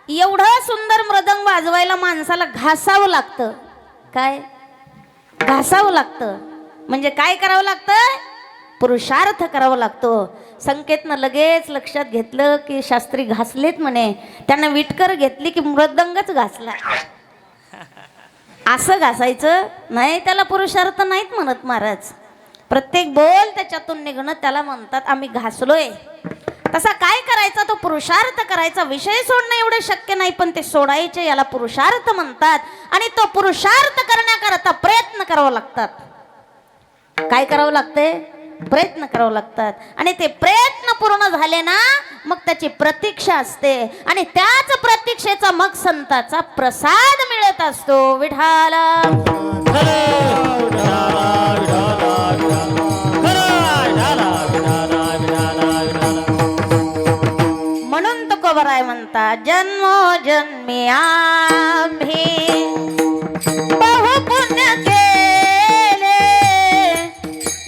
एवढं सुंदर मृदंग वाजवायला माणसाला घासावं लागतं. काय घासावं लागतं म्हणजे काय करावं लागतं? पुरुषार्थ करावा लागतो. संकेतनं लगेच लक्षात घेतलं की शास्त्री घासलेत म्हणे. त्यानं विटकर घेतली की मृदंगच घासला. असं घासायचं नाही, त्याला पुरुषार्थ नाहीत म्हणत महाराज. प्रत्येक बोल त्याच्यातून निघणं त्याला म्हणतात आम्ही घासलोय. तसा काय करायचा? तो पुरुषार्थ करायचा. विषय सोडणं एवढं शक्य नाही, पण ते सोडायचे याला पुरुषार्थ म्हणतात. आणि तो पुरुषार्थ करण्याकरता प्रयत्न करावे लागतात. काय करावं लागते? प्रयत्न करावे लागतात. आणि ते प्रयत्न पूर्ण झाले ना मग त्याची प्रतीक्षा असते. आणि त्याच प्रतीक्षेचा मग संताचा प्रसाद मिळत असतो. विठाला म्हणून तो कबराय म्हणता, जन्मोजन्मी आम्ही बहु पुण्य केले,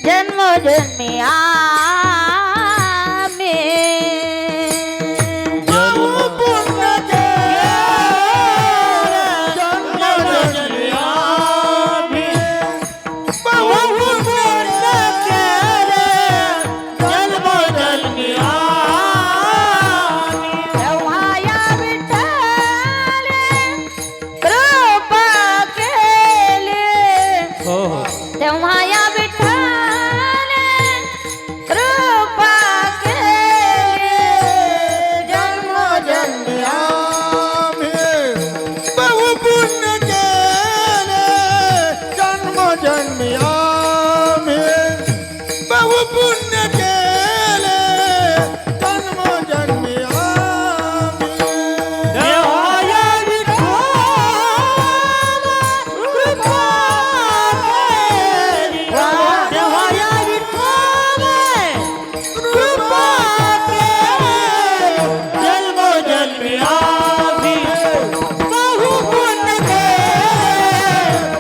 जन्मोजन्मी आम्ही बहु पुण्य केले, जन्मोजन्मी आम्ही बहु पुण्य केले, जन्मोजन्मी आम्ही. तेव्हा या विठ्ठले कृपा केली, हो हो तेव्हा या विठ्ठले कृपा केली, जन्मोजन्मी आम्ही बहु पुण्य केले, जन्मोजन्मी आम्ही बहु पुण्य केले, जन्मोजन्मी आम्ही. देवाया कृपा केली, देवाया कृपा केली, जन्मोजन्मी आम्ही बहु पुण्य केले,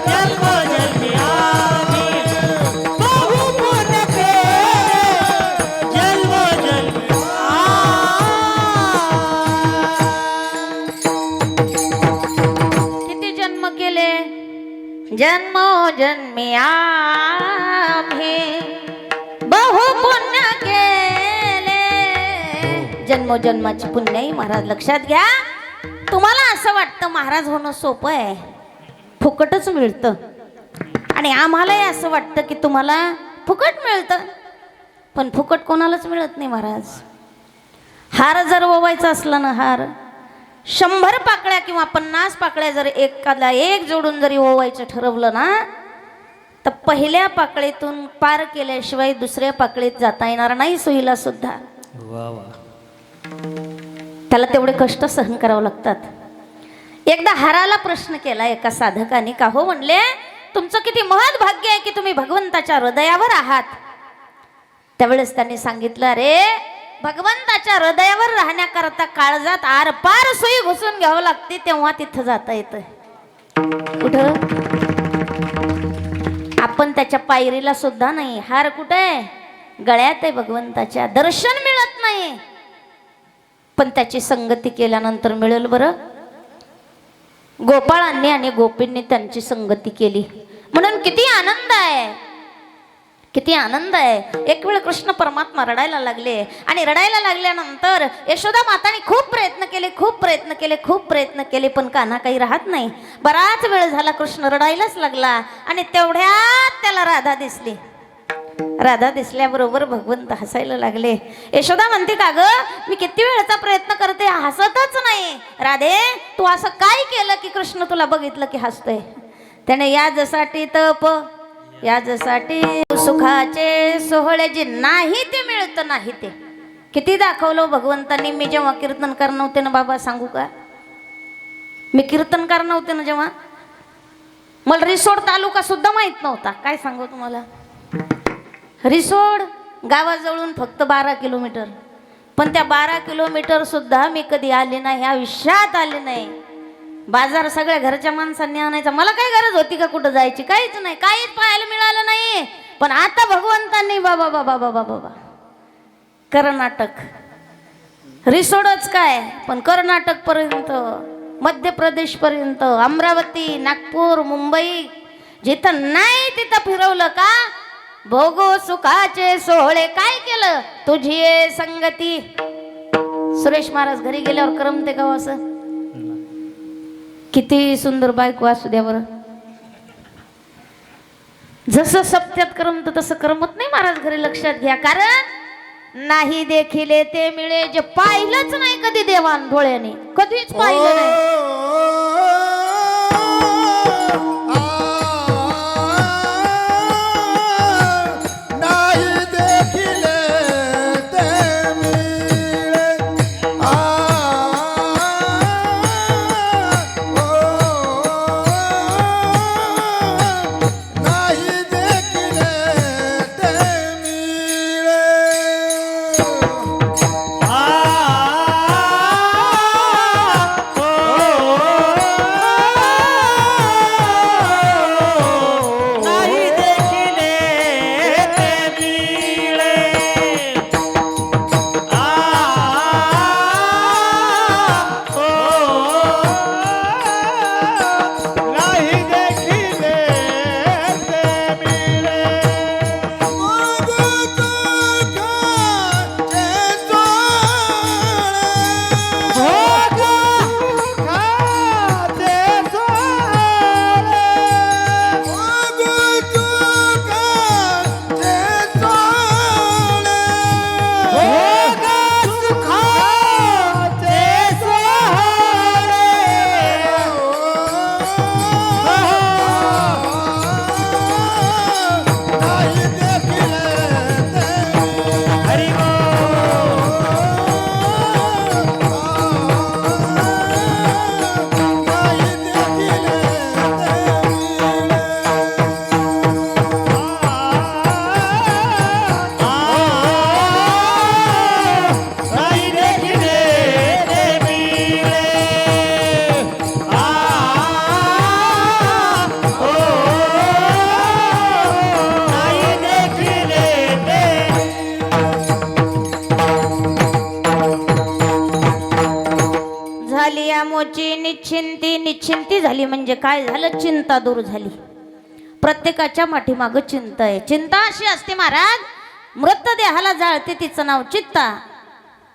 जन्मोजन्मी आम्ही बहु पुण्य केले, जन्मोजन्मी किती जन्म केले? जन्मोजन्मी आम्ही बहु पुण्य केले. जन्मोजन्माची पुण्याई महाराज लक्षात घ्या. तुम्हाला असं वाटतं महाराज होणं सोपं आहे, फुकटच मिळतं. आणि आम्हालाही असं वाटतं की तुम्हाला फुकट मिळतं, पण फुकट कोणालाच मिळत नाही महाराज. हार जर ओवायचा असला ना, हार 100 पाकळ्या किंवा 50 पाकळ्या जर एखादा एक जोडून जरी ओवायचं ठरवलं ना, तर पहिल्या पाकळीतून पार केल्याशिवाय दुसऱ्या पाकळीत जाता येणार नाही सुईला सुद्धा. वा वा त्याला तेवढे कष्ट सहन करावं लागतात. एकदा हाराला प्रश्न केला एका साधकाने, का हो म्हणले तुमचं किती महत् भाग्य आहे की तुम्ही भगवंताच्या हृदयावर आहात. त्यावेळेस त्यांनी सांगितलं, अरे भगवंताच्या हृदयावर राहण्याकरता काळजात आरपार सुई घुसून घ्यावं लागते, तेव्हा तिथं जाता येतं. कुठं? आपण त्याच्या पायरीला सुद्धा नाही. हार कुठे आहे? गळ्यात आहे भगवंताच्या. दर्शन मिळत नाही, पण त्याची संगती केल्यानंतर मिळेल. बरं, गोपाळांनी आणि गोपींनी त्यांची संगती केली म्हणून किती आनंद आहे, किती आनंद आहे. एक वेळ कृष्ण परमात्मा रडायला लागले आणि रडायला लागल्यानंतर यशोदा माताने खूप प्रयत्न केले, खूप प्रयत्न केले, खूप प्रयत्न केले, पण कान्हा काही राहत नाही. बराच वेळ झाला कृष्ण रडायलाच लागला आणि तेवढ्यात त्याला राधा दिसली. राधा दिसल्याबरोबर भगवंत हसायला लागले. यशोदा म्हणते, का ग मी किती वेळचा प्रयत्न करते, हसतच नाही. राधे तू असं काय केलं की कृष्ण तुला बघितलं की हसतोय? त्याने याजसाठी तप, याजसाठी सुखाचे सोहळे जे नाही ते मिळतं नाही ते किती दाखवलं भगवंतांनी. मी जेव्हा कीर्तनकार नव्हते ना बाबा, सांगू का, मी कीर्तनकार नव्हते ना जेव्हा, मला रिसोड तालुका सुद्धा माहित नव्हता. काय सांगू तुम्हाला, रिसोड गावाजवळून फक्त 12 किलोमीटर. पण त्या 12 किलोमीटर सुद्धा मी कधी आले नाही, आयुष्यात आले नाही. बाजार सगळ्या घरच्या माणसांनी आणायचा. मला काय गरज होती का कुठं जायची? काहीच नाही, काहीच पाहायला मिळालं नाही. पण आता भगवंतांनी बाबा बाबा बाबा बाबा कर्नाटक, रिसोडच काय, पण कर्नाटक पर्यंत, मध्य प्रदेश पर्यंत, अमरावती, नागपूर, मुंबई, जिथं नाही तिथं फिरवलं. का? भोगो सुखाचे सोहळे. काय केलं? तुझी संगती. सुरेश महाराज घरी गेल्यावर करमते का असं? किती सुंदर बायको असू द्या बरं, जसं सप्त्यात करमत तसं करमत नाही महाराज घरी. लक्षात घ्या. कारण नाही देखिले ते मिळे, जे पाहिलंच नाही कधी देवान डोळ्याने, कधीच पाहिलं नाही. निश्चिंती झाली म्हणजे काय झालं? चिंता दूर झाली. प्रत्येकाच्या पाठीमागं चिंता आहे. चिंता अशी असते महाराज, मृतदेहाला जाळते तिचं नाव चित्ता,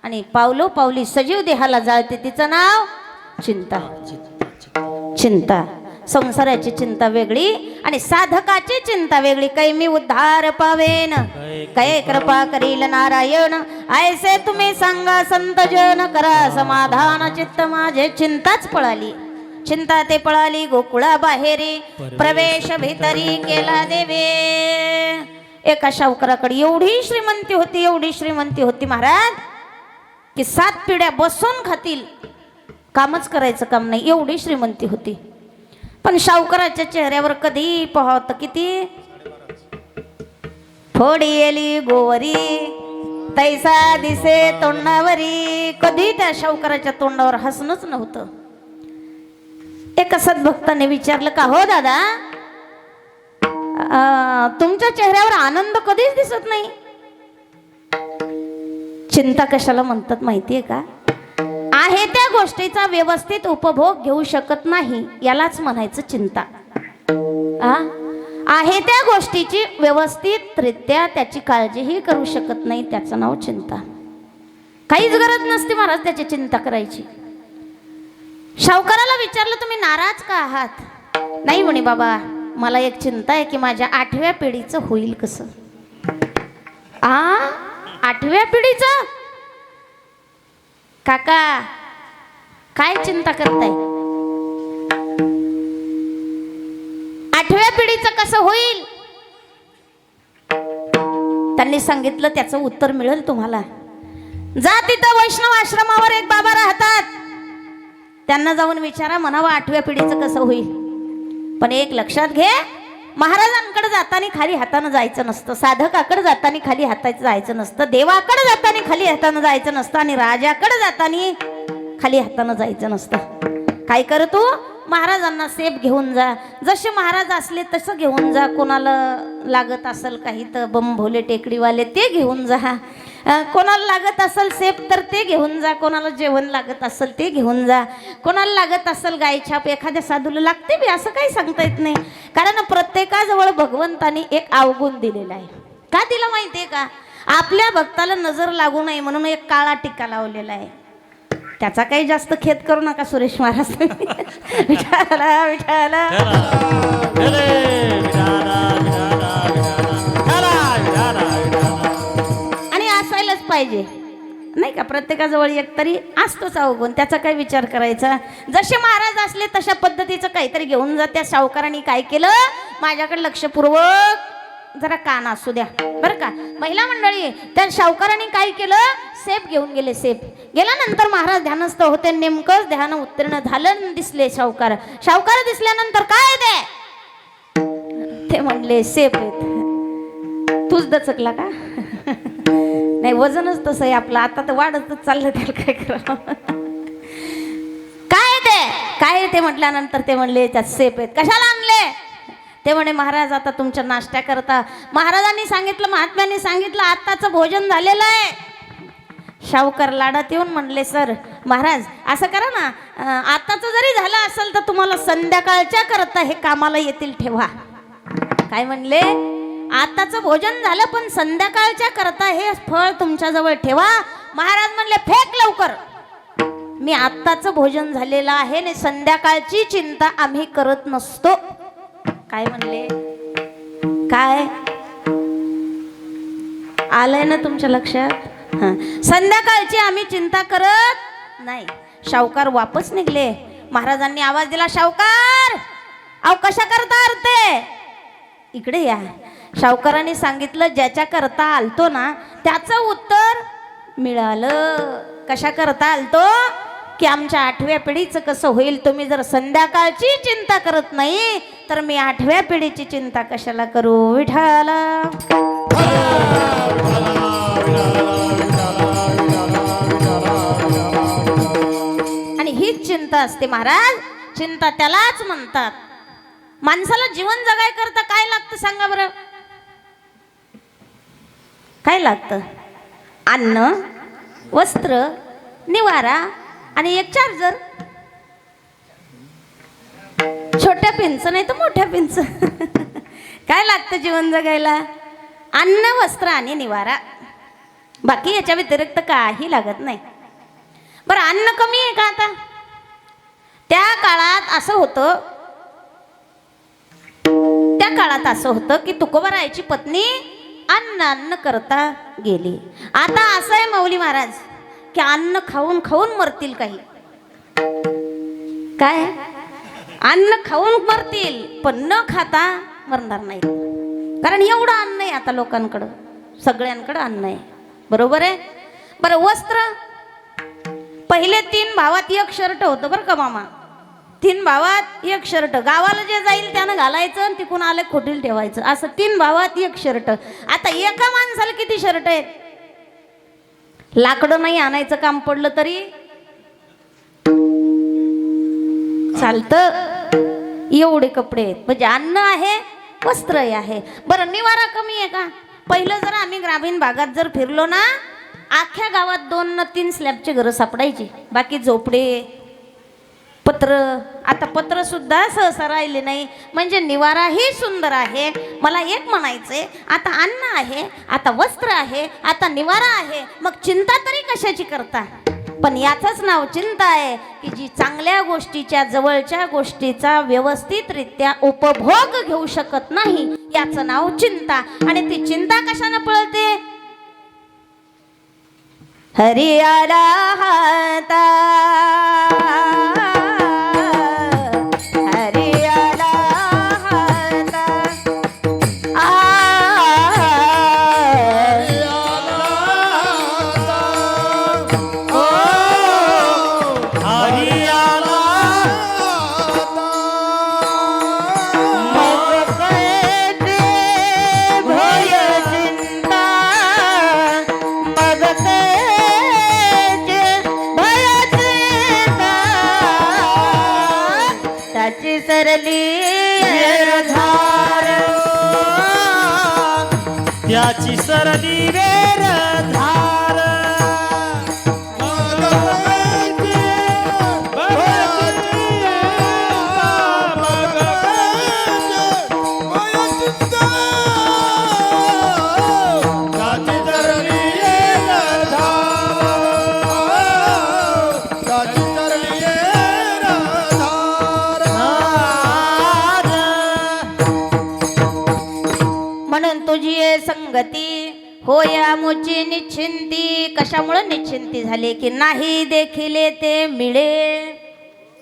आणि पावलो पावली सजीव देहाला जाळते तिचं नाव चिंता. चिंता संसाराची चिंता वेगळी आणि साधकाची चिंता वेगळी. कै मी उद्धार पावेन, कै कृपा करील नारायण, ऐसे तुम्ही सांगा संत जन, करा समाधान चित्त माझे. चिंताच पळाली, चिंता ते पळाली गोकुळा बाहेरी, प्रवेश भीतरी केला देवे. एका शावकराकडे एवढी श्रीमंती होती, एवढी श्रीमंती होती महाराज, की 7 पिढ्या बसून खातील, कामच करायचं काम नाही, एवढी श्रीमंती होती. पण शावकराच्या चेहऱ्यावर कधी पाहत किती फोडी येली गोवरी, तैसा दिसे तोंडावरी. कधी त्या शावकराच्या तोंडावर हसणंच नव्हतं. एका सद्भक्ताने विचारलं, का हो दादा, तुमच्या चेहऱ्यावर आनंद कधीच दिसत नाही. चिंता कशाला म्हणतात माहितीये का? आहे त्या गोष्टीचा व्यवस्थित उपभोग घेऊ शकत नाही, यालाच म्हणायचं चिंता. आहे त्या गोष्टीची व्यवस्थितरित्या त्याची काळजीही करू शकत नाही, त्याचं नाव चिंता. काहीच गरज नसते महाराज त्याची चिंता करायची. शावकाराला विचारलं, तुम्ही नाराज का आहात? नाही म्हणे, बाबा मला एक चिंता आहे की माझ्या 8व्या पिढीचं होईल कसं. 8व्या पिढीचं? काका काय चिंता करताय? 8व्या पिढीचं कसं होईल? त्यांनी सांगितलं, त्याचं उत्तर मिळेल तुम्हाला. जा तिथं वैष्णव आश्रमावर एक बाबा राहतात, त्यांना जाऊन विचारा, म्हणावं 8व्या पिढीचं कसं होईल. पण एक लक्षात घे, महाराजांकडे जाताना खाली हातानं जायचं नसतं, साधकाकडे जाताना खाली हाताचं जायचं नसतं, देवाकडे जाताना खाली हातानं जायचं नसतं आणि राजाकडे जाताना खाली हातानं जायचं नसतं. काय कर तू? महाराजांना सेफ घेऊन जा, जसे महाराज असले तसं घेऊन जा. कोणाला लागत असेल काही तर बम भोले टेकडीवाले ते घेऊन जा, कोणाला लागत असेल सेफ तर ते घेऊन जा, कोणाला जेवण लागत असेल ते घेऊन जा, कोणाला लागत असेल गायछाप एखाद्या साधूला लागते बी असं काही सांगता येत नाही. कारण प्रत्येकाजवळ भगवंतानी एक अवगुण दिलेला आहे. का दिला माहितीये का? आपल्या भक्ताला नजर लागू नये म्हणून एक काळा टिक्का लावलेला आहे. त्याचा काही जास्त खेद करू नका सुरेश महाराज. विठाला विठाला आणि असायलाच पाहिजे नाही का? प्रत्येकाजवळ एक तरी असतोच अवगुण, त्याचा काही विचार करायचा. जसे महाराज असले तशा पद्धतीचं काहीतरी घेऊन जा. त्या सावकारांनी काय केलं? माझ्याकडे लक्षपूर्वक जरा कान असू द्या बरं का महिला मंडळी. त्या सावकारांनी काय केलं? सेफ घेऊन गेले. सेफ गेल्यानंतर महाराज ध्यानस्थ होते, नेमकंच ध्यान उत्तीर्ण झालं. दिसले सावकार. सावकार दिसल्यानंतर काय ते म्हणले सेफ आहेत. तूच दचकला का? नाही, वजनच तसं आहे आपलं. आता तर वाढतच चाललं, त्याला काय करावं? काय ते म्हटल्यानंतर ते म्हणले त्यात सेफ आहेत. कशाला आणले? ते म्हणे महाराज आता तुमच्या नाश्त्या करता. महाराजांनी सांगितलं, महात्म्यांनी सांगितलं आत्ताचं भोजन झालेलं आहे. सावकार लाडात येऊन म्हणले सर महाराज असं करा ना, आताचं जरी झालं असेल तर तुम्हाला संध्याकाळच्या करता हे कामाला येतील ठेवा. काय म्हणले? आताचं भोजन झालं पण संध्याकाळच्या करता हे फळ तुमच्याजवळ ठेवा. महाराज म्हणले फेक लवकर, मी आत्ताचं भोजन झालेलं आहे आणि संध्याकाळची चिंता आम्ही करत नसतो. काय म्हणले? काय आलंय ना तुमच्या लक्षात? हां, संध्याकाळची आम्ही चिंता करत नाही. सावकार वापस निघले. महाराजांनी आवाज दिला, सावकार अहो कशा करता आलते? इकडे या. सावकारांनी सांगितलं ज्याच्या करता आलतो ना त्याचं उत्तर मिळालं. कशा करता आलतो? की आमच्या 8व्या पिढीचं कसं होईल. तुम्ही जर संध्याकाळची चिंता करत नाही तर मी 8व्या पिढीची चिंता कशाला करू? विठाला आणि हीच चिंता असते महाराज. चिंता त्यालाच म्हणतात. माणसाला जीवन जगाय करता काय लागतं सांगा बरं? काय लागतं? अन्न, वस्त्र, निवारा आणि एक चार्जर. छोट्या पिंच नाही तर मोठ्या पिंच. काय लागतं जीवन जगायला? अन्न, वस्त्र आणि निवारा. बाकी याच्या व्यतिरिक्त काही लागत नाही. बरं अन्न कमी आहे का आता? त्या काळात असं होतं की तुकोबारायची पत्नी अन्न करता गेली. आता असं आहे माऊली महाराज की अन्न खाऊन खाऊन मरतील काही. काय? अन्न खाऊन मरतील पण न खाता मरणार नाही. कारण एवढं अन्न आहे आता लोकांकडं, सगळ्यांकडं अन्न आहे. बरोबर आहे? बरं वस्त्र, पहिले 3 भावात एक शर्ट होतं बरं का मामा. 3 भावात एक शर्ट. गावाला जे जाईल त्यानं घालायचं आणि तिकून आले खोटील ठेवायचं. असं 3 भावात एक शर्ट. आता एका माणसाला किती शर्ट आहेत? लाकडं नाही आणायचं काम पडलं तरी चालतं. एवढे कपडे आहेत. म्हणजे अन्न आहे, वस्त्रही आहे. बरं निवारा कमी आहे का? पहिलं जर आम्ही ग्रामीण भागात जर फिरलो ना, अख्ख्या गावात 2 न 3 स्लॅबची घरं सापडायची. बाकी झोपडे, पत्र. आता पत्र सुद्धा सहसा राहिले नाही. म्हणजे निवाराही सुंदर आहे. मला एक म्हणायचंय, आता अन्न आहे, आता वस्त्र आहे, आता निवारा आहे, मग चिंता तरी कशाची करता? पण याचंच नाव चिंता आहे की जी चांगल्या गोष्टीच्या, जवळच्या गोष्टीचा व्यवस्थितरित्या उपभोग घेऊ शकत नाही, याचं नाव चिंता. आणि ती चिंता कशानं पळते? हरियाला हाता त्याची सरली वेरधार त्याची सरली वेरधार म्हणून तुझी ये संगती होया मुची निश्चिंती. कशामुळे निश्चिंती झाली की नाही देखिले ते मिळे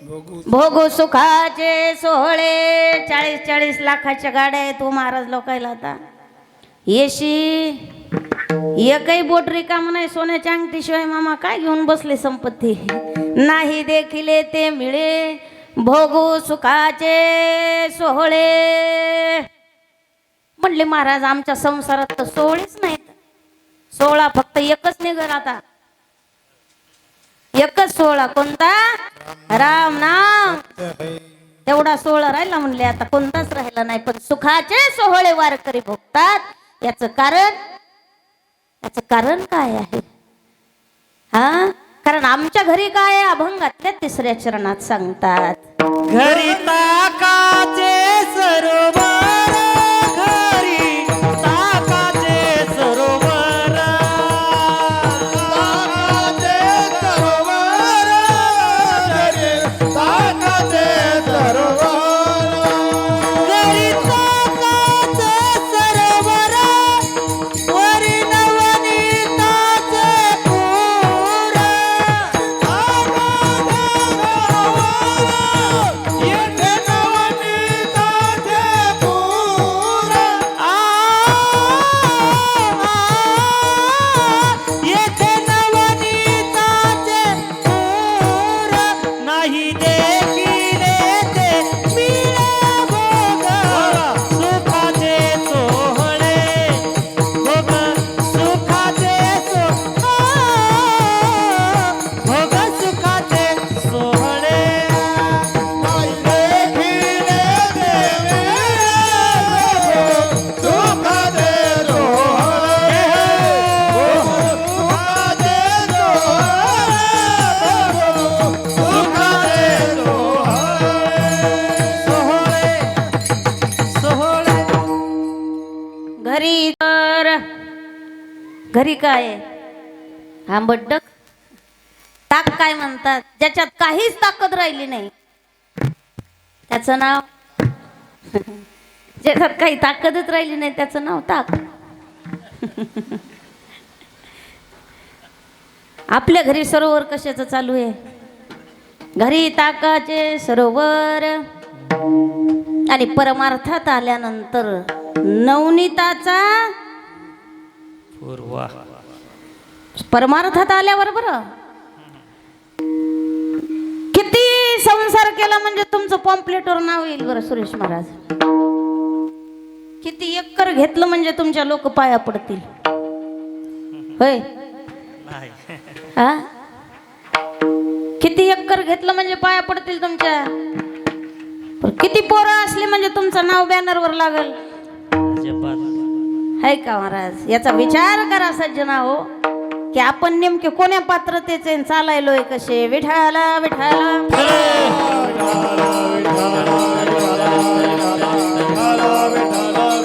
भोगू सुखाचे सोहळे. 40-40 लाखाच्या गाड्या आहेत तू महाराज लोकायला आता येशी एकही बोट रिकाम नाही. सोन्याच्या अंगठीशिवाय मामा काय घेऊन बसले संपत्ती. नाही देखिले ते मिळे भोगू सुखाचे सोहळे. म्हणले महाराज आमच्या संसारात तर सोहळेच नाहीत. सोहळा फक्त एकच निघल आता. एकच सोहळा कोणता? राम नाम. तेवढा सोहळा राहिला म्हणले आता कोणताच राहिला नाही. पण सुखाचे सोहळे वारकरी भोगतात याचं कारण काय आहे? हा कारण आमच्या घरी काय आहे अभंगातल्या 3ऱ्या चरणात सांगतात. घरी ताकाचे सरोवर घरी ताकाचे सरोवर घरी ताकाचे सरोवर वरी नवनीताचे पूर येथे नवनीताचे पूर येथे नवनीताचे पूर नाही देखिले ते मिळे भोग सुखाचे सोहळे भोग सुखाचे भोग सुखाचे सोहळे घरी तर घरी काय आहे? आंबटडक ताक काय म्हणतात ज्याच्यात काहीच ताकद राहिली नाही त्याचं नाव ज्याच्यात काही ताकदच राहिली नाही त्याचं नाव ताक. आपल्या घरी सरोवर कशाचं चालू आहे? घरी ताकाचे सरोवर. आणि परमार्थात आल्यानंतर नवनीताचा पूर्वा परमार्थात आल्यावर बरं किती संसार केला म्हणजे तुमचं पॉम्पलेटवर नाव येईल बरं सुरेश महाराज. किती एकर घेतलं म्हणजे तुमच्या लोक पाया पडतील. होय नाही हा किती एकर घेतलं म्हणजे पाया पडतील तुमच्या. पण किती पोरं असली म्हणजे तुमचं नाव बॅनरवर लागल. अजिबात हाय का महाराज? याचा विचार करा सज्जना हो की आपण नेमके कोण्या पात्रतेचे आणि चालायलोय कसे. विठाला विठाला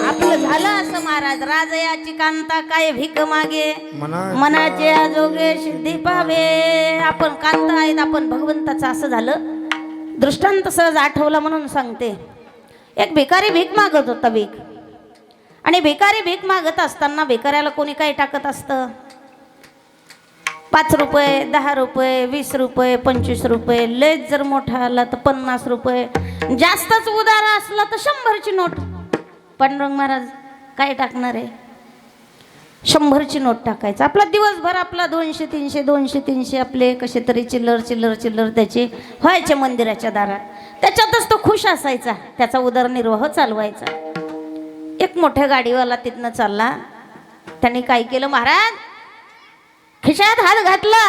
आपलं झालं असं महाराज. राजयाची कांता काय भीक मागे मनाचे आजोगे सिद्धी पावे. आपण कांता आहेत आपण भगवंताचं असं झालं. दृष्टांत सहज आठवला म्हणून सांगते. एक भिकारी भीक मागत होता भीक. आणि भिकारी भीक मागत असताना भिकाऱ्याला कोणी काही टाकत असतं. 5 रुपये 10 रुपये 20 रुपये 25 रुपये. लयच जर मोठा आला तर 50 रुपये. जास्तच उदार असला तर 100ची नोट. पांडुरंग महाराज काय टाकणार आहे? 100ची नोट टाकायचं. आपला दिवसभर आपला 200 300 200 300 आपले कसे तरी चिल्लर चिल्लर चिल्लर त्याचे व्हायचे मंदिराच्या दारात. त्याच्यातच तो खुश असायचा. त्याचा उदरनिर्वाह चालवायचा. एक मोठ्या गाडीवाला तिथनं चालला. त्याने काय केलं महाराज? खिशात हात घातला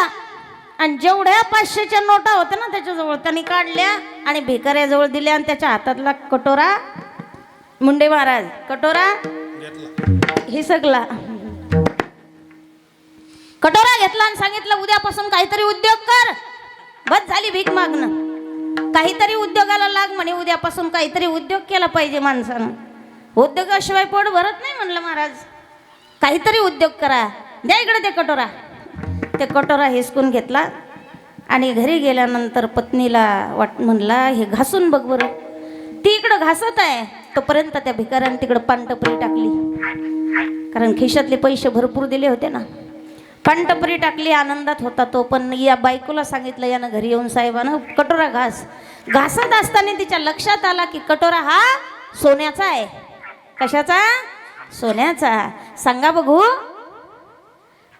आणि जेवढ्या 500च्या नोटा होत्या ना त्याच्याजवळ त्यांनी काढल्या आणि भिकाऱ्याजवळ दिल्या आणि त्याच्या हातातला कटोरा, मुंडे महाराज कटोरा हिसकला, कटोरा घेतला आणि सांगितलं उद्यापासून काहीतरी उद्योग कर, बस झाली भीक मागणं, काहीतरी उद्योगाला लाग म्हणे, उद्यापासून काहीतरी उद्योग केला पाहिजे माणसानं, उद्योगाशिवाय पोट भरत नाही म्हणलं महाराज, काहीतरी उद्योग करा, द्या इकडे ते कटोरा. ते कटोरा हिसकून घेतला आणि घरी गेल्यानंतर पत्नीला म्हणला हे घासून बघ बरं. ती इकडं घासत आहे तोपर्यंत त्या भिकाऱ्याने तिकडं पानटपरी टाकली, कारण खिशातले पैसे भरपूर दिले होते ना. पानटपरी टाकली, आनंदात होता तो. पण या बायकोला सांगितलं यानं घरी येऊन साहेबानं कटोरा घासत असताना तिच्या लक्षात आला की कटोरा हा सोन्याचा आहे. कशाचा? सोन्याचा. सांगा बघू.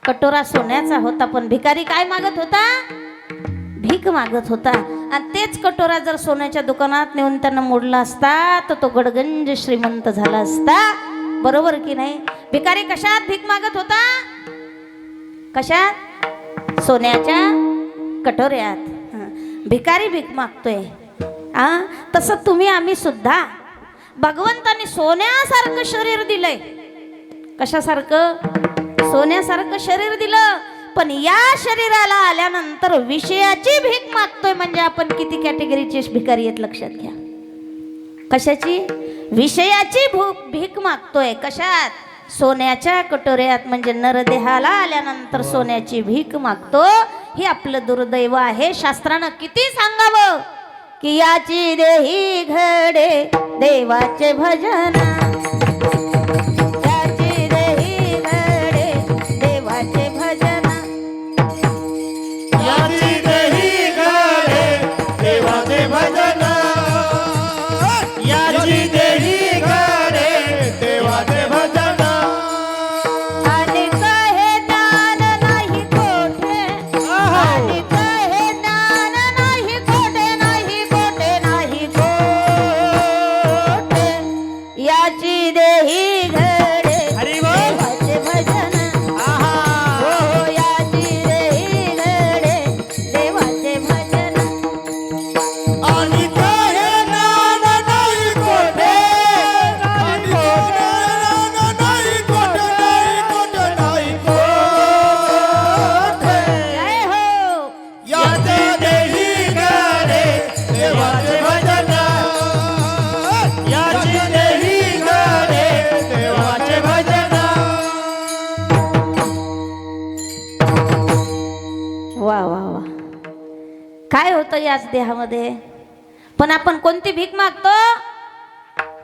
कटोरा सोन्याचा होता पण भिकारी काय मागत होता? भीक मागत होता. आणि तेच कटोरा जर सोन्याच्या दुकानात नेऊन त्यांना मोडला असता तर तो गडगंज श्रीमंत झाला असता. बरोबर की नाही? भिकारी कशात भीक मागत होता? कशात? सोन्याच्या कटोऱ्यात. भिकारी भीक मागतोय. तसं तुम्ही आम्ही सुद्धा भगवंताने सोन्यासारखं शरीर दिलंय. कशासारखं? सोन्यासारखं शरीर दिलं. पण या शरीराला आल्यानंतर विषयाची भीक मागतोय. म्हणजे आपण किती कॅटेगरीचे भिकारी आहेत लक्षात घ्या. कशाची? विषयाची भीक मागतोय. कशात? सोन्याच्या कटोऱ्यात. म्हणजे नरदेहाला आल्यानंतर सोन्याची भीक मागतो. हे आपलं दुर्दैव आहे. शास्त्रानं किती सांगावं की याची देही घडे देवाचे भजन, याची देही घडे देवाचे भजन, याची देही घडे देवाचे भजन, याची देही घडे देवाचे भजन. आणि कहे ज्ञान नाही कोठे, आणि कहे ज्ञान नाही कोठे, नाही कोठे, नाही कोठे, याची देही घडे हरी बोल. देवाचे भजन. हो, याची देही घडे देवाचे भजन. आणि कहे ज्ञान नाही कोठे, आणि कहे ज्ञान नाही कोठे, नाही कोठे, नाही कोठे. जय हो. याचे देही घडे देवाचे भजन, याची देही घडे देवाचे भजन. वा वा वा. काय होतं याच देहामध्ये? पण आपण कोणती भीक मागतो?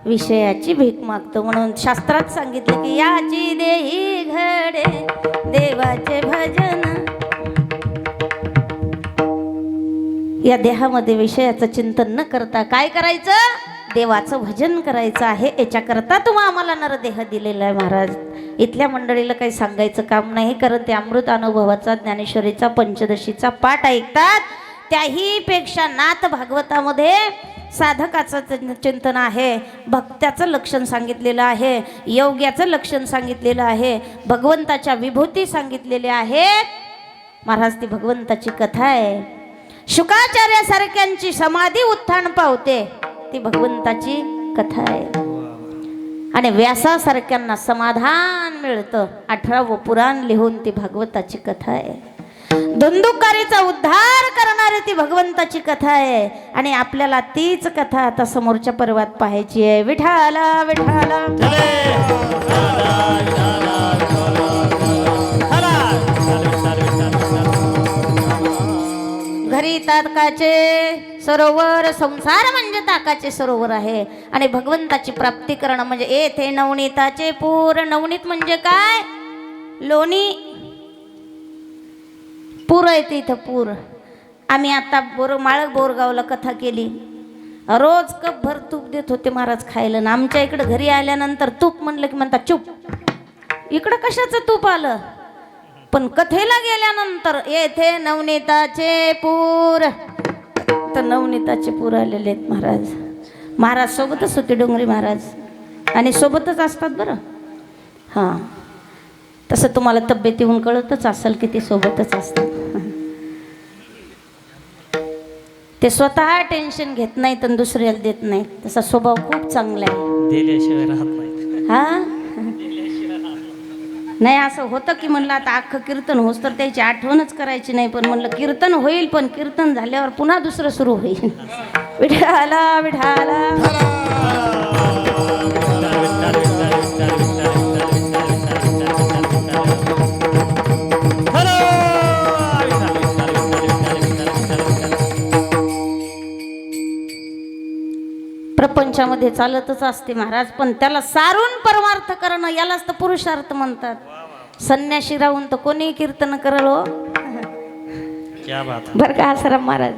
विषयाची भीक मागतो. म्हणून शास्त्रात सांगितलं की याची देही घडे देवाचे भजन. या देहामध्ये विषयाचं चिंतन न करता काय करायचं? देवाचं भजन करायचं आहे. याच्याकरता तुम्हा आम्हाला नरदेह दिलेला आहे महाराज. इथल्या मंडळीला काही सांगायचं काम नाही, कारण ते अमृत अनुभवाचा ज्ञानेश्वरीचा पंचदशीचा पाठ ऐकतात. त्याही पेक्षा नाथ भागवतामध्ये साधकाचं चिंतन आहे, भक्त्याचं लक्षण सांगितलेलं आहे, योग्याचं लक्षण सांगितलेलं आहे, भगवंताच्या विभूती सांगितलेल्या आहेत. महाराज ती भगवंताची कथा आहे. शुकाचार्यासारख्यांची समाधी उत्थान पावते ती भगवंताची कथा आहे. आणि व्यासासारख्यांना समाधान मिळतं 18वं पुराण लिहून ती भागवताची कथा आहे. धुंदुकारीचा उद्धार करणारी ती भगवंताची कथा आहे. आणि आपल्याला तीच कथा आता समोरच्या पर्वात पाहायची आहे. विठाला विठाला घरी ताकाचे सरोवर, संसार म्हणजे ताकाचे सरोवर आहे. आणि भगवंताची प्राप्ती करणं म्हणजे येथे नवनीताचे पूर. नवनीत म्हणजे काय? लोणी. पूर आहे तिथं पूर. आम्ही आता बोरगावला कथा केली. रोज कपभर तूप देत होते महाराज खायला. ना आमच्या इकडं घरी आल्यानंतर तूप म्हणलं की म्हणतात चूप, इकडं कशाचं तूप आलं? पण कथेला गेल्यानंतर येथे नवनीताचे पूर, तर नवनीताचे पूर आलेले आहेत महाराज. महाराज सोबतच होते डोंगरी महाराज, आणि सोबतच असतात बरं. हां, तसं तुम्हाला तब्येतीहून कळतच असेल की ते सोबतच असतात. ते स्वतः टेन्शन घेत नाहीत आणि दुसऱ्याला देत नाहीत. तसा स्वभाव खूप चांगला आहे. दिल्याशिवाय राहत नाही. हा नाही असं होतं की म्हणलं आता अख्खं कीर्तन होस तर त्याची आठवणच करायची नाही. पण म्हणलं कीर्तन होईल, पण कीर्तन झाल्यावर पुन्हा दुसरं सुरू होईल. विठाला विठाला प्रपंचामध्ये चालतच असते महाराज, पण त्याला सारून परमार्थ करणं यालाच तर पुरुषार्थ म्हणतात. संन्याशी राहून तर कोणी कीर्तन करल हो. क्या बात है. बरं का आसाराम महाराज.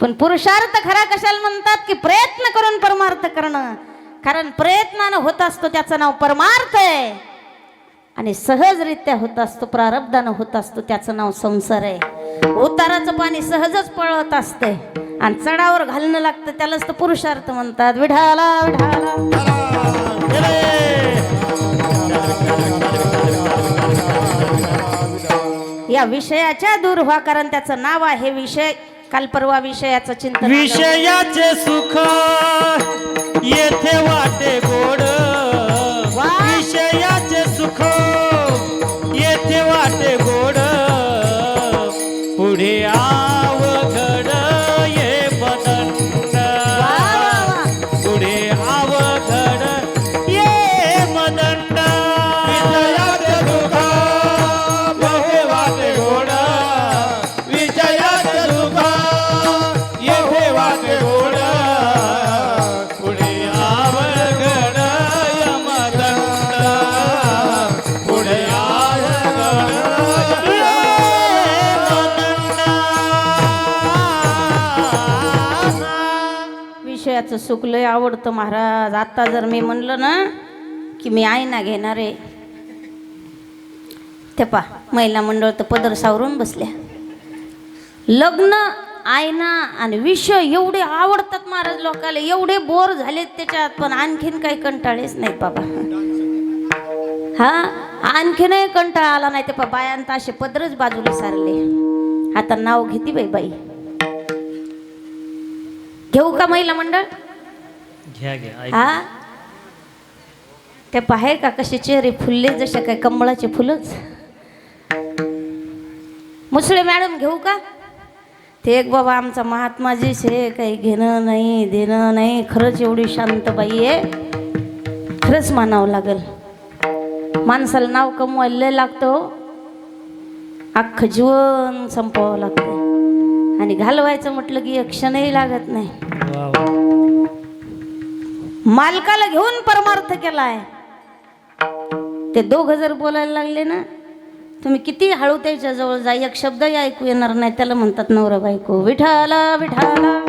पण पुरुषार्थ खरा कशाला म्हणतात की प्रयत्न करून परमार्थ करणं. कारण प्रयत्नानं होत असतो त्याचं नाव परमार्थ आहे, आणि सहजरित्या होत असतो प्रारब्धानं होत असतो त्याचं नाव संसार आहे. उताराचं पाणी सहजच पळत असतंय आणि चढावर घालणं लागतं, त्यालाच तर पुरुषार्थ म्हणतात. विठाला विठाला या विषयाच्या दूर व्हा, कारण त्याचं नाव आहे विषय. काल परवा विषयाचं चिंतन आलं. विषयाचे सुख येथे वाटे गोड. वा. विषयाचे सुख येथे वाटे गोड. पुढे अवघड ये बदंड. वा, वा, वा. पुढे अवघड ये मदंड. विजयाचे सुख येथे वाटे गोड. विजयाचे सुख येथे वाटे गोड. पुढे अवघड यमदंड. पुढे अवघड विषयाचं सुख लय आवडतं महाराज. आता जर मी म्हणलं ना की मी आईना घेणार आहे, ते पा महिला मंडळ तर पदर सावरून बसल्या. लग्न आईना आणि विषय एवढे आवडतात महाराज लोकांना, एवढे बोर झालेत त्याच्यात, पण आणखीन काही कंटाळेच नाहीत बाबा. हा आणखीनही कंटाळा आला नाही. ते पा बायांत असे पदरच बाजूला सारले. आता नाव घेते बाई बाई. घेऊ का महिला मंडळ? घ्या घ्या. ऐक. हा ते पाहे का कसे चेहरे फुलले, जसे काय कमळाचे फुलच. मुसळे मॅडम घेऊ का? ते एक बाबा आमचा महात्माजीच आहे, काही घेणं नाही देणं नाही. खरंच एवढी शांत बाई आहे, खरंच मानावं लागेल. माणसाला नाव कमवायला लय लागतं, अख्खं जीवन संपवावं लागतं, आणि घालवायचं म्हटलं की एक क्षणही लागत नाही. वा वा. मालकाला घेऊन परमार्थ केलाय. ते दोघं जर बोलायला लागले ना, तुम्ही किती हळू त्याच्या जवळ जा, एक शब्दही ऐकू येणार नाही. त्याला म्हणतात नवरा बायको. विठाला विठाला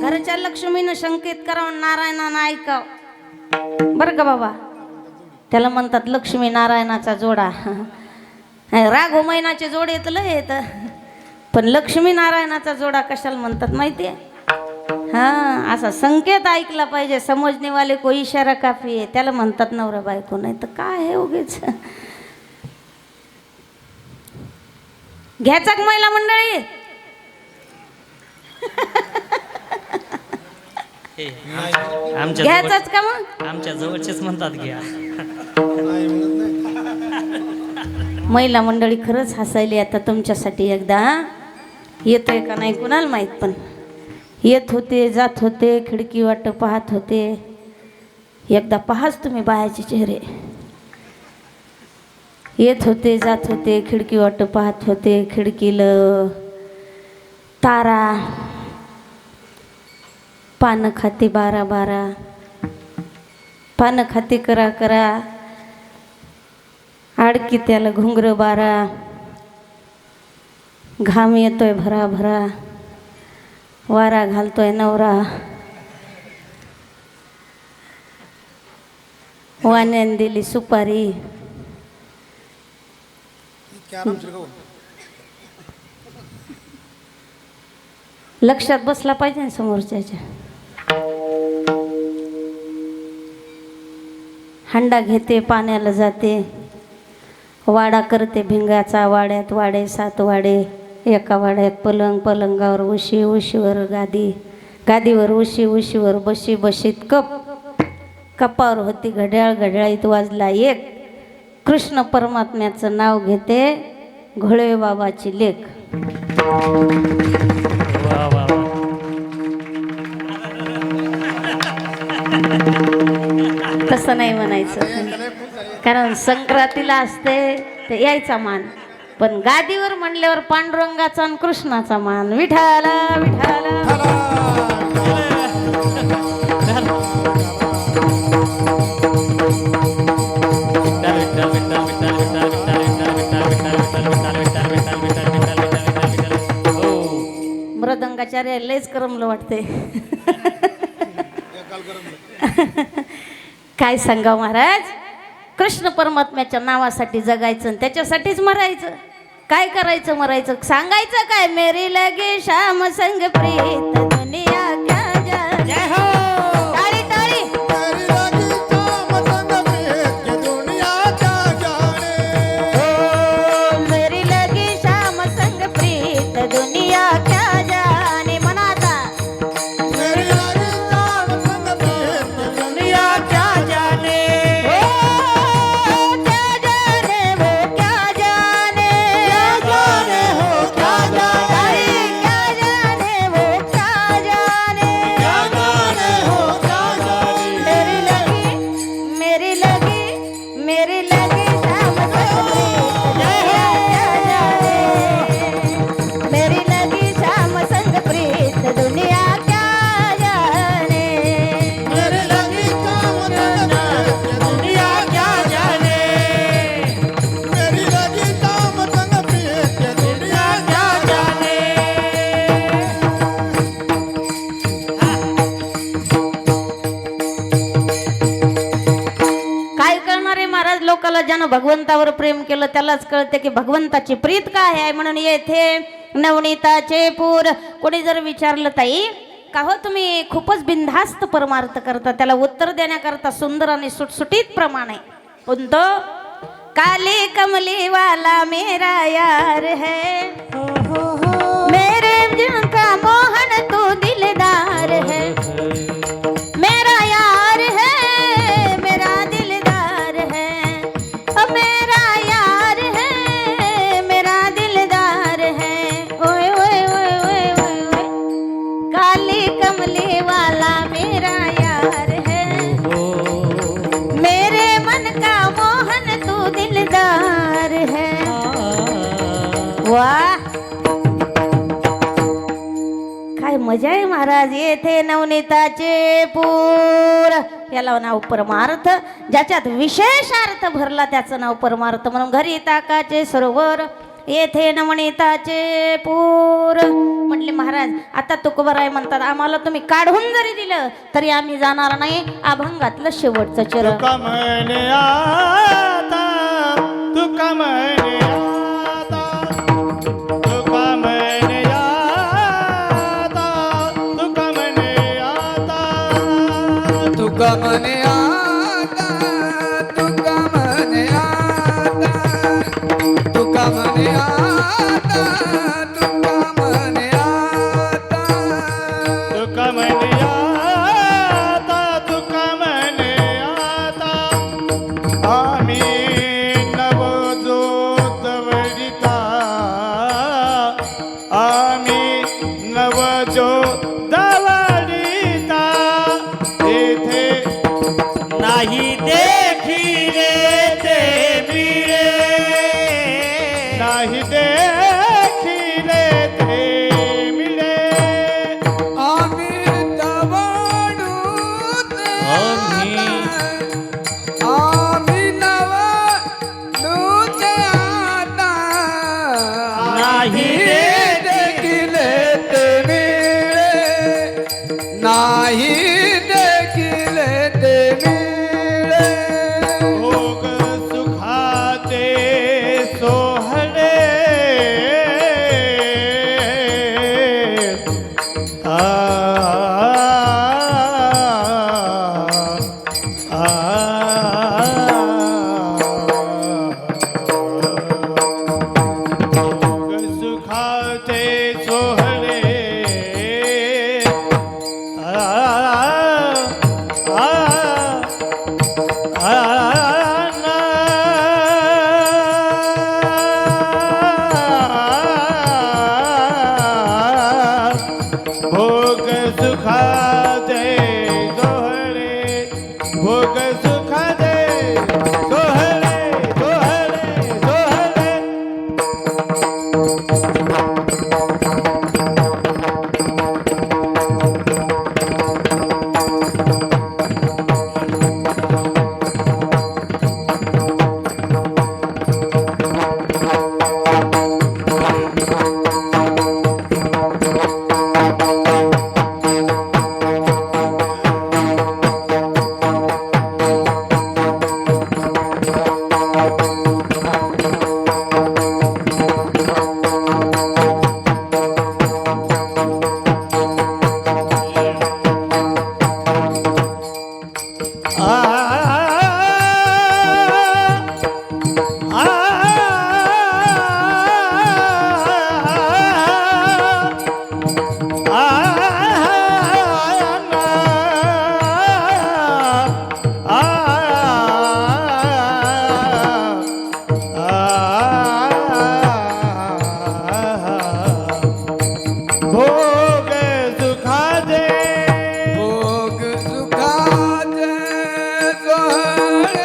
घरच्या लक्ष्मीनं संकेत करावं, नारायणानं ऐकाव. बरं का बाबा, त्याला म्हणतात लक्ष्मी नारायणाचा जोडा. राघव मैनाचे जोड येतलं येत, पण लक्ष्मी नारायणाचा जोडा कशाला म्हणतात माहिती आहे? हा असा संकेत ऐकला पाहिजे. समजनेवाले को इशारा काफी आहे, त्याला म्हणतात नवरा बायको. नाही तर काय आहे उगीच. घ्यायचा का महिला मंडळी? हे, आमच्या घ्यायचाच का मग? आमच्या जवळचेच म्हणतात घ्या. महिला मंडळी खरंच हसायली आता तुमच्यासाठी. एकदा येतोय का नाही कुणाला माहीत, पण येत होते जात होते, खिडकी वाट पाहत होते. एकदा पाहाच तुम्ही बायाचे चेहरे. येत होते जात होते, खिडकी वाट पाहत होते. खिडकीला तारा, पानं खाते बारा बारा, पानं खाते करा करा, आडकी त्याला घुंगर बारा. घाम येतोय भरा भरा, वारा घालतोय नवरा. वाण्यान दिली सुपारी. लक्षात बसला पाहिजे ना समोरच्याच्या. हंडा घेते पाण्याला जाते, वाडा करते भिंगाचा, वाड्यात वाडे 7 वाडे, एका वाड्यात पलंग, पलंगावर उशी, उशीवर गादी, गादीवर उशी, उशीवर बशी, बशीत कप, कपावर होती घड्याळ, घड्याळीत वाजला 1. कृष्ण परमात्म्याचं नाव घेते घोळे बाबाची लेक. वा वा वा. तसं नाही म्हणायचं, कारण संक्रांतीला असते ते यायचा मान, पण गादीवर म्हणल्यावर पांडुरंगाचा आणि कृष्णाचा मान. विठाला विठाला. मृदंगाचार्य लयच करमलं वाटते. काय सांगा महाराज, कृष्ण परमात्म्याच्या नावासाठी जगायचं आणि त्याच्यासाठीच मरायचं. काय करायचं मरायचं सांगायचं काय. मेरी लगे श्याम संग प्रीत दुनिया क्या जाने. टाळी टाळी. मेरी लगी श्याम संग प्रीत दुनिया क्या जाने. मनाता दुनिया क्या जाने. क्या जाने वो क्या जाने. क्या जाने हो, क्या जाने. क्या जाने वो क्या जाने. क्या जाने हो, क्या जाने. मेरी लगी श्याम संग मेरी लगी श्याम संग प्रीत दुनिया क्या जाने. मेरे लगी काम दुनिया क्या जाने. मेरी लगी काम दुनिया क्या जाने. काय करणार आहे महाराज, लोकाला ज्यानं भगवंतावर प्रेम केलं त्यालाच कळते की भगवंताची प्रीत काय आहे. म्हणून येथे नवनीताचे पूर. कोणी जर विचारलं ताई का हो तुम्ही खूपच बिनधास्त परमार्थ करता, त्याला उत्तर देण्याकरता सुंदर आणि सुटसुटीत प्रमाण आहे. कोणतं. काली कमली वाला मेरा यार है, मेरे दिल का मोहन तू दिलदार है. मेरा यार है, मेरा दिलदार है, मेरा यार है, मेरा दिलदार है. ओए ओए ओए ओए ओए ओए. काली कमली वाला मेरा यार है, मेरे मन का मोहन तू दिलदार है. वाह काय मजा आहे महाराज. येथे नवनीताचे पूर याला नाव परमार्थ. ज्याच्यात विशेष अर्थ भरला त्याचं नाव परमार्थ. म्हणून घरी ताकाचे सरोवर, येथे नवनीताचे पूर. म्हटले महाराज आता तुकोबराय म्हणतात आम्हाला तुम्ही काढून जरी दिलं तरी आम्ही जाणार नाही अभंगातलं शेवटचं चरण. तुका म्हणे आता, तुका म्हणे आता, तुका म्हणे आता, तुका म्हणे आता. तुका म्हणे आता, तुका म्हणे आता, तुका म्हणे आता, तुका म्हणे आता. तुका म्हणे आता, तुका म्हणे आता. आम्ही नवजोत वडिता, आम्ही नवजोत वडिता. येथे नाही देखिले ते मिळे, नाही देखिले ते मिळे. आम्ही तवडूत आम्ही आम्ही नवडूत आता. नाही देखील ते मिळे, नाही देखील ते मिळे. भोग सुखाचे सोहळे, आ, आ, आ, सुखाचे सोहळे भोग सुखाचे सोहळे सोहळे सोहळे भोग सुखाचे भोग सुखाचे सोहळे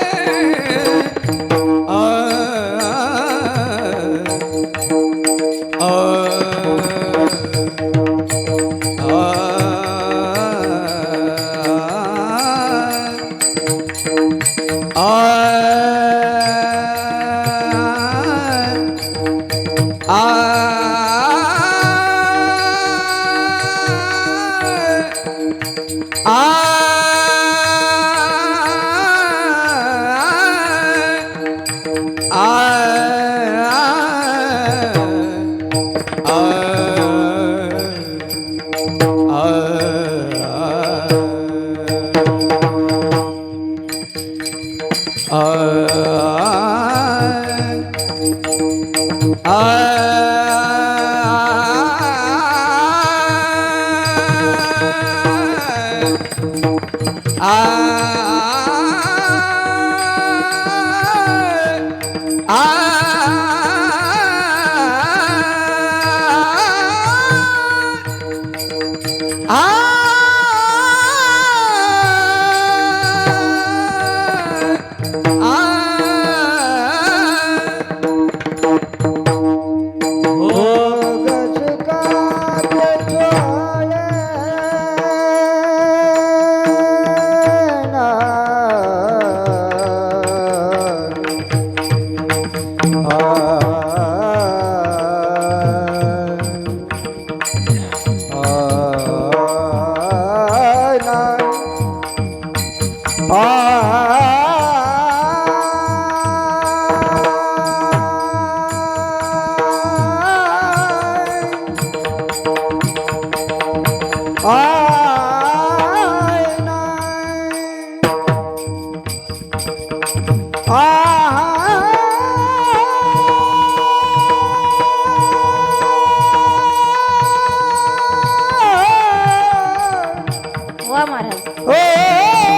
वा महाराज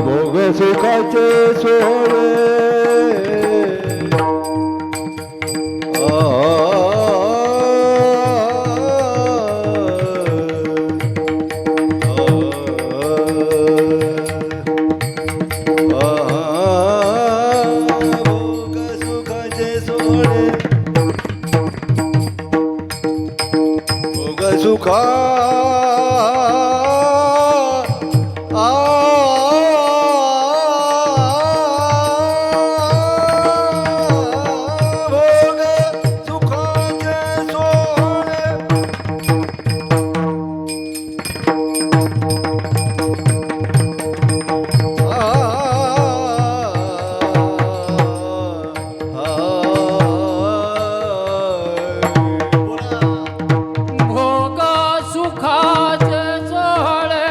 भोग सुखाचे सोहळे भोग सुखाचे सोहळे भोग सुखा भोग सुखाचे सोहळे भोग सुखाचे सोहळे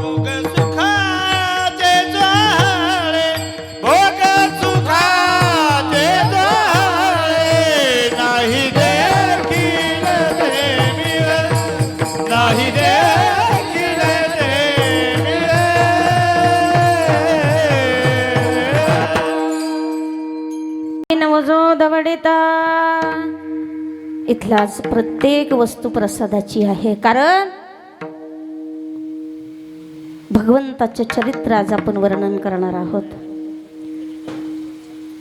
भोग सुखाचे ज्वाळे, भोग सुखाचे ज्वाळे, नाही देखील ते मिळे, नाही देखील ते मिळे. नवजो दवडिता इथलाच प्रत्येक वस्तू प्रसादाची आहे, कारण भगवंताचे चरित्र आज आपण वर्णन करणार आहोत.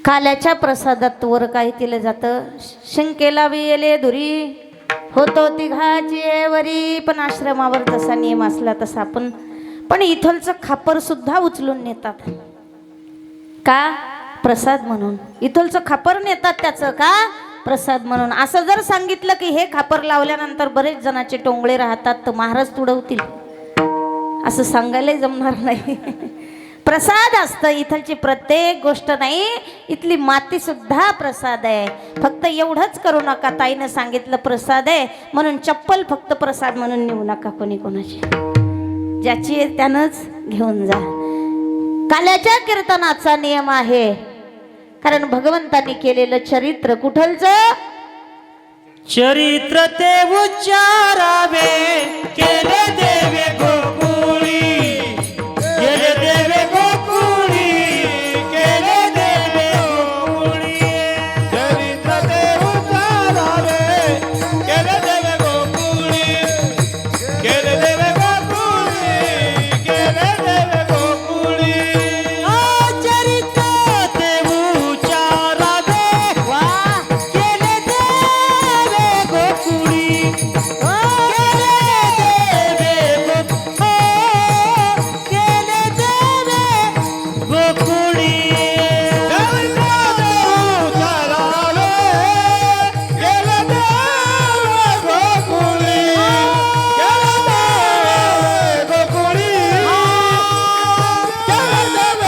काल्याच्या प्रसादात वर काय केलं जातं? शंकेला वियले दुरी होतो तिघाची वरी. पण आश्रमावर तसा नियम असला तसा पण इथलचं खापर सुद्धा उचलून नेतात. का? प्रसाद म्हणून. इथलचं खापर नेतात त्याचं का? प्रसाद म्हणून. असं जर सांगितलं की हे खापर लावल्यानंतर बरेच जणांचे टोंगळे राहतात तर महाराज तुडवतील, असं सांगायला जमणार नाही. प्रसाद असतं इथलची प्रत्येक गोष्ट. नाही, इथली माती सुद्धा प्रसाद आहे. फक्त एवढंच करू नका, ताईनं सांगितलं प्रसाद आहे म्हणून चप्पल फक्त प्रसाद म्हणून नेऊ नका कोणी कोणाची. ज्याची आहे त्यानंच घेऊन जा. काल्याच्या कीर्तनाचा नियम आहे, कारण भगवंतानी केलेलं चरित्र कुठलचं? चरित्र ते उच्चारावे केले देवे गोकुळी, केले देवे गोकुळी, केले देवे गोकुळी. चरित्र ते उच्चारावे, केले देवे गोकुळी, केले देवे गोकुळी, केले देवे गोकुळी. चरित्र ते उच्चारावे केले देवे गोकुळी, केले देवे केले देवे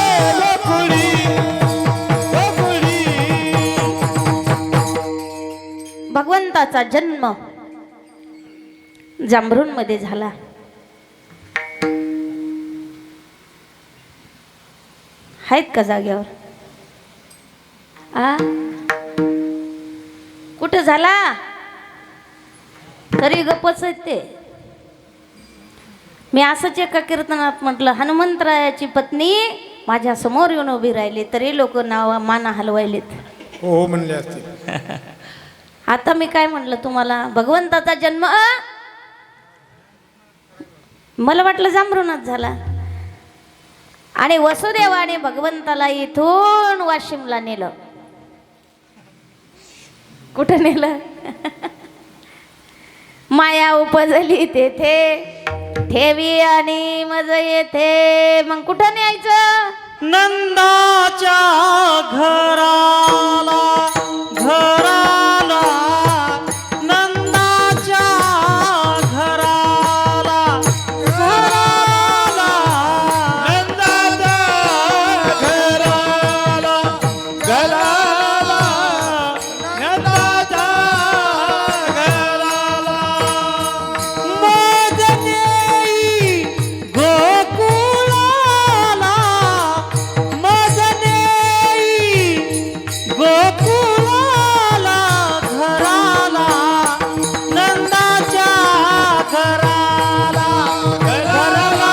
गोकुळी. भगवंताचा जन्म जांभरूण मध्ये झाला. आहेत का जाग्यावर? आ कुठं झाला? तरी गप्पच आहेत ते. मी असंच एका कीर्तनात म्हटलं, हनुमंतरायाची पत्नी माझ्या समोर येऊन उभी राहिली तरी लोक नाव माना हलवायलेत. हो म्हणले असते. आता मी काय म्हटलं तुम्हाला? भगवंताचा जन्म मला वाटलं जांभरूणात झाला. आणि वसुदेवाने भगवंताला इथून वाशिमला नेलं. कुठं नेलं? माया उपजली तेथे ठेवी आणि मज येथे. मग कुठं न्यायचं? नंदाच्या घराला, घराला, नंदाच्या घराला, घराला, नंदाच्या घराला, घराला, नंदाच्या घराला. मजनेई गोकुळाला, मजनेई गोकुळाला, घराला, नंदाच्या घराला, घराला,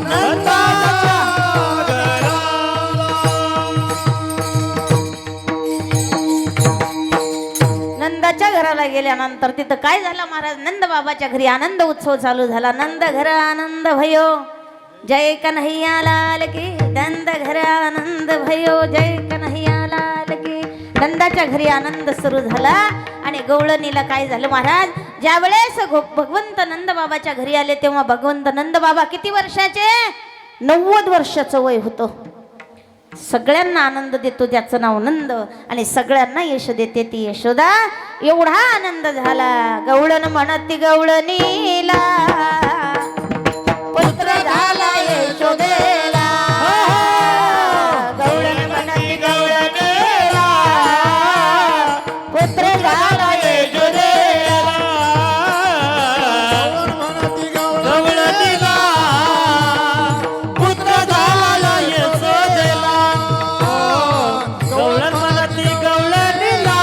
नंदाच्या नंदाच्या घराला गेल्यानंतर तिथं काय झालं महाराज? नंद बाबाच्या घरी आनंद उत्सव चालू झाला. नंद घर आनंद भयो जय कन्हैया लाल की. नंद घर आनंद भयो जय कन्हैया लाल की. नंदाच्या घरी आनंद सुरू झाला आणि गवळणीला काय झालं महाराज, ज्या वेळेस भगवंत नंद बाबाच्या घरी आले तेव्हा भगवंत नंद बाबा किती वर्षाचे? 90 वर्षाचं वय होतं. सगळ्यांना आनंद देतो ज्याचं नाव नंद आणि सगळ्यांना यश देते ती यशोदा. एवढा आनंद झाला. गवळण म्हणती गवळणीला पुत्र झाला यशोदेला. गवळण म्हणती गवळणीला पुत्र झाला यशोदेला. गवळणीला पुत्र झाला यशोदेला. गवळण म्हणती गवळणीला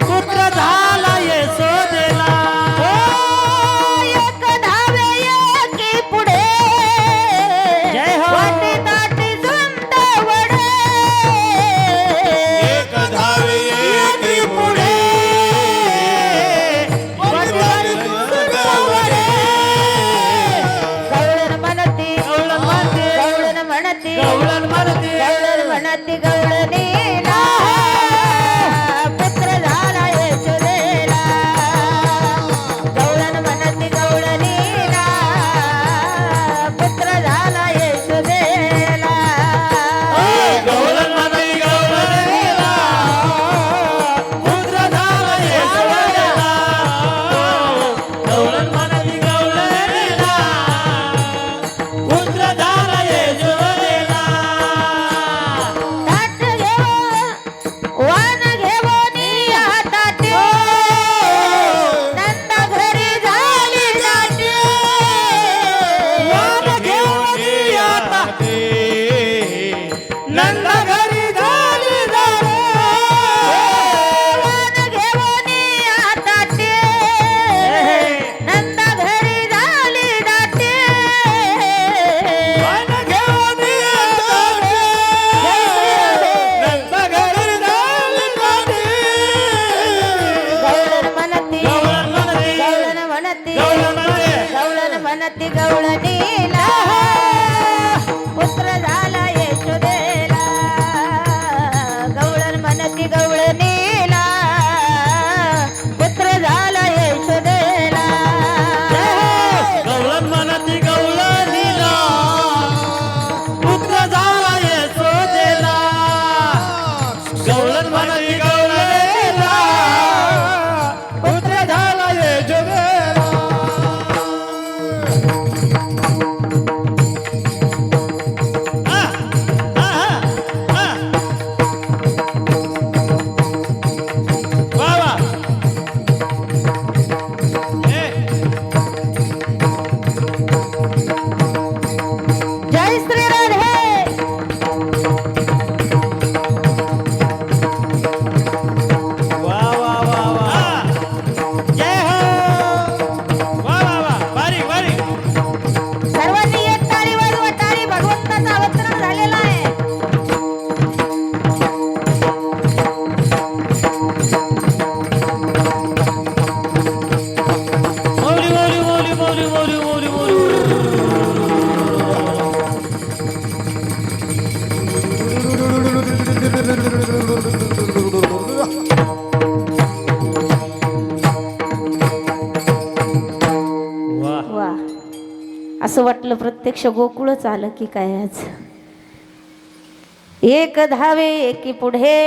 पुत्र झाला यशोदेला. एक धावे एकी पुढे जय हो. वाटे ताटे झुंड वडे. एक धावे एकी पुढे गवळण म्हणती गवळण म्हणती गवळण म्हणती गवळण म्हणती गवळण म्हणती गवळणीला पुत्र झाला यशोदेला. गवळण म्हणती गवळणीला पुत्र झाला यशोदेला. गवळण म्हणती गवळणीला पुत्र झाला यशोदेला. गवळण म्हणती गवळणीला पुत्र झाला यशोदेला. ताट घेऊन वाण घेऊन हातात नंदा घरी झाली जाते. वाण घेऊन येतात नंद घरी झाली जाणे. वाण घेऊन हातात नंदा घरी झाली जाते. वाण घेऊन येतात नंद घरी झाली जाणे. गवळण म्हणती गवळण म्हणती गवळण म्हणती गवळण म्हणती गवळण म्हणती गवळणीला पुत्र झाला यशोदेला. गवळण म्हणती गवळणीला पुत्र झाला यशोदेला. गवळण म्हणती गवळणीला पुत्र झाला यशोदेला. गवळण म्हणती गवळणीला पुत्र झाला यशोदेला. हा, हा, हा, हा. वा, वा. जय श्री राधे. वा वा वा वा. जय हो. वा वा वा. बारीक बारीक. सर्वांनी एक टाळी वाजवा. टाळी भगवंताचं अवतरण झालेलं आहे. मोरी मोरी मोरी मोरी मोरी मोरी मोरी. वा. वा, असं वाटलं प्रत्यक्ष गोकुळच आलं की काय आज. एक धावे एकी पुढे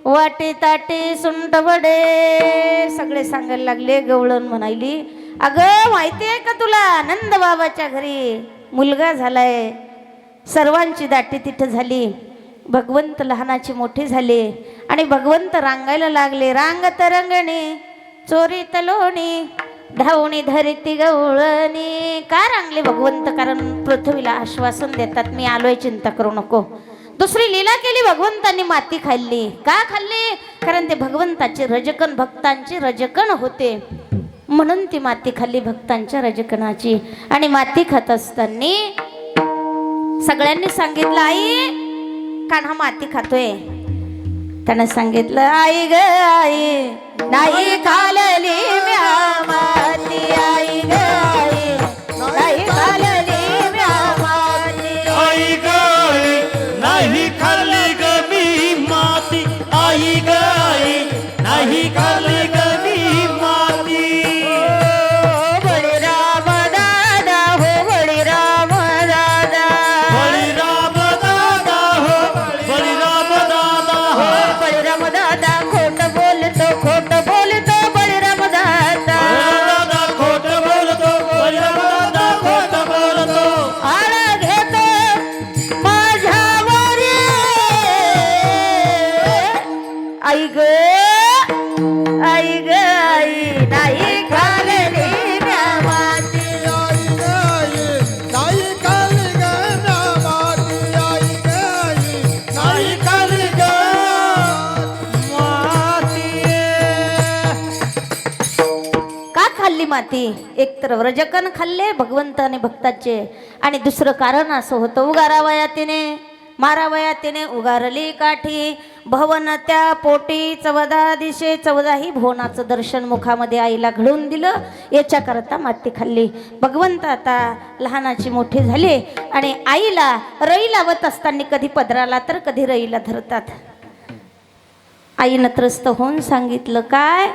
वाटे ताटे सुंट वडे. सगळे सांगायला लागले. गवळण म्हणाली, अगं माहितीये का तुला, नंद बाबाच्या घरी मुलगा झालाय. सर्वांची दाटी तिथं झाली. भगवंत लहानाचे मोठे झाले आणि भगवंत रांगायला लागले. रांगत रंगणे चोरी तलोणी धावणी धरिती गवळणी. का रांगले भगवंत? कारण पृथ्वीला आश्वासन देतात, मी आलोय, चिंता करू नको. दुसरी लीला केली भगवंतांनी, माती खाल्ली. का खाल्ली? कारण ते भगवंताचे रजकण, भक्तांचे रजकण होते म्हणून ती माती खाल्ली, भक्तांच्या रजकणाची. आणि माती खात असताना सगळ्यांनी सांगितलं, आई कान्हा माती खातोय. त्यानं सांगितलं, आई ग आई नाही खाल्ली म्या माती. आई ग आई नाही खाल्ली म्या माती. आई ग नाही खाल्ली ग मी मा खाल्ली माती. एकतर व्रजकन खाल्ले भगवंत आणि भक्ताचे, आणि दुसरं कारण असं होतं, उगारावया तिने मारावया तिने उगारली काठी. भवन त्या पोटी 14 दिशे 14ही भुवनाचं दर्शन मुखामध्ये आईला घडवून दिलं. याच्याकरता माती खाल्ली. भगवंत आता लहानाची मोठी झाली आणि आईला रई लावत असताना कधी पदराला तर कधी रईला धरतात. आईनं त्रस्त होऊन सांगितलं काय,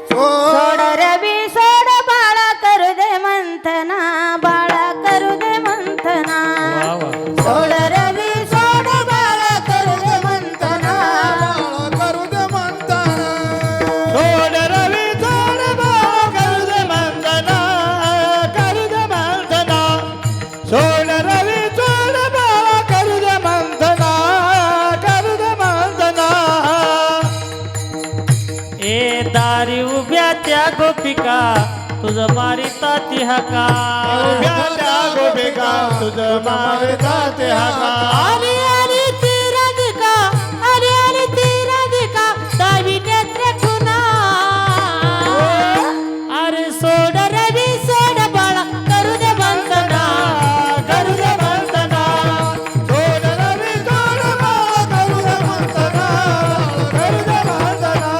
सोड रवी सोड बाळा करू दे मंथना, बाळा करू दे मंथना. सोड रवी सोड बाळा करू दे मंथना, करू दे म्हणताना. सोड रवी सोड बाळा करू दे मंथना, करू दे मंथना. सोड रवी सोड बाळा करू दे मंथना, करू दे मंथना. ए दारी उभ्या त्या गोपिका तुझं मारिता ती हका. उभ्या त्या गोपिका तुझं मारिता ते हाका. आली आली ती राधिका, आली आली ती राधिका, दावी नेत्र खुना. अरे सोड रवी सोड बाळा करू दे मंथना, करू दे मंथना. सोड रवी सोड बाळा करू दे म्हणताना, करू दे म्हणताना.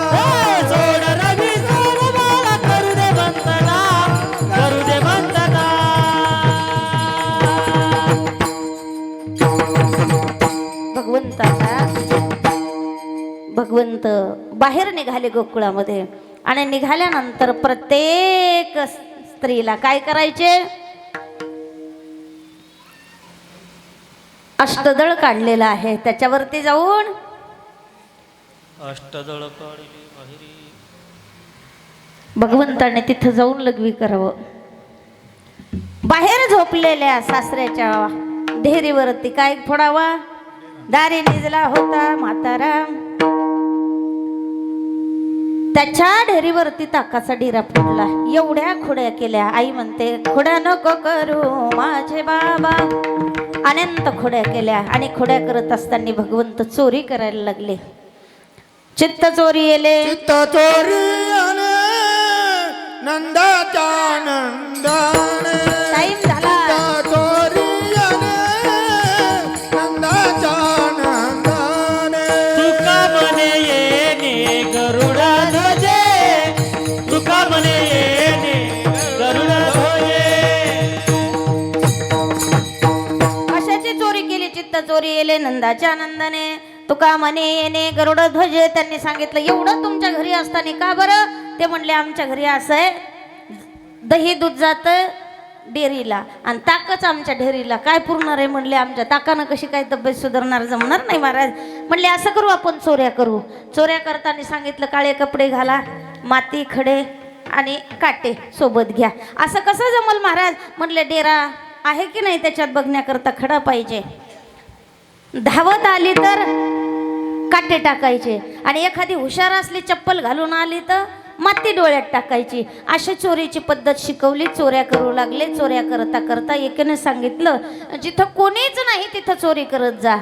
सोड रवी सोड बाळा करू दे मंथना, करू दे मंथना. भगवंत बाहेर निघाले गोकुळामध्ये, आणि निघाल्यानंतर प्रत्येक स्त्रीला काय करायचे, अष्टदळ काढलेलं आहे, त्याच्यावरती जाऊन अष्टदळ काढली बाहेरी. भगवंताने तिथं जाऊन लघवी करावं. बाहेर झोपलेल्या सासऱ्याच्या ढेरीवरती काय फोडावा, दारी निजला होता म्हातारा, त्याच्या ढेरीवरती ताकाचा डिरा फोडला. एवढ्या खोड्या केल्या. आई म्हणते खोड्या नको करू माझे बाबा. अनंत खोड्या केल्या, आणि खोड्या करत असताना भगवंत चोरी करायला लागले. चित्त चोरी येले, चित्त चोरी आले नंदाच्या नंदाने. टाईम झाला. चित्त चोरी आले नंदाच्या नंदाने. तुका म्हणे येणे गरुडा ध्वजे, तुका म्हणे येणे गरुडा ध्वजे. कशाची चोरी केली, चित्त चोरी येले नंदाच्या आनंदाने. तुका म्हणे येणे गरुड ध्वजे. त्यांनी सांगितलं एवढं तुमच्या घरी असताना का बरं. ते म्हणले आमच्या घरी असं आहे, दही दूध जातं डेअरीला आणि ताकच आमच्या डेअरीला. काय पुरणार आहे म्हणले, आमच्या ताकानं कशी काय तब्येत सुधारणार, जमणार नाही महाराज. म्हणले असं करू आपण चोऱ्या करू. चोऱ्या करताना सांगितलं काळे कपडे घाला, माती खडे आणि काटे सोबत घ्या. असं कसं जमल महाराज. म्हणले डेरा आहे की नाही त्याच्यात बघण्याकरता खडा पाहिजे. धावत आली तर काटे टाकायचे, आणि एखादी हुशार असली चप्पल घालून आली तर माती डोळ्यात टाकायची. अशा चोरीची पद्धत शिकवली. चोऱ्या करू लागले. चोऱ्या करता करता एकेने सांगितलं जिथं कोणीच नाही तिथं चोरी करत जा.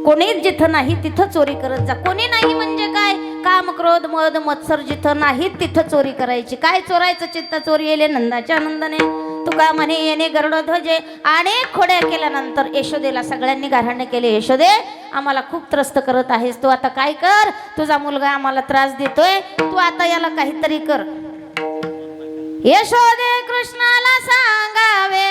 कोणीच जिथं नाही तिथं चोरी करत जा. कोणी नाही म्हणजे काय, काम क्रोध मद मत्सर जिथं नाही तिथं चोरी करायची. काय चोरायचं, चित्त चोरी येले नंदाच्या आनंदाने. तुका म्हणे येणे गरुड ध्वजे. अनेक खोड्या केल्यानंतर यशोदेला सगळ्यांनी गाऱ्हाणे केले. यशोदे आम्हाला खूप त्रस्त करत आहेस, तू आता काय कर, तुझा मुलगा आम्हाला त्रास देतोय, तू आता याला काहीतरी कर. यशोदे कृष्णाला सांगावे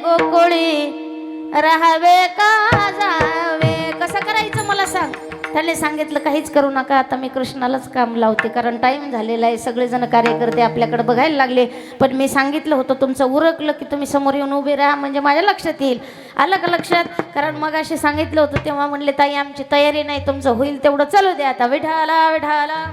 गोकुळी राहावे का जावे. कसं करायचं मला सांग. त्याने सांगितलं काहीच करू नका, आता मी कृष्णालाच काम लावते, कारण टाईम झालेला आहे. सगळेजण कार्यकर्ते आपल्याकडे बघायला लागले. पण मी सांगितलं होतं तुमचं उरकलं की तुम्ही समोर येऊन उभे राहा, म्हणजे माझ्या लक्षात येईल. आलं का लक्षात. कारण मग असे सांगितलं होतं तेव्हा म्हणले ताई आमची तयारी नाही, तुमचं होईल तेवढं चालू द्या. आता विठाला विठाला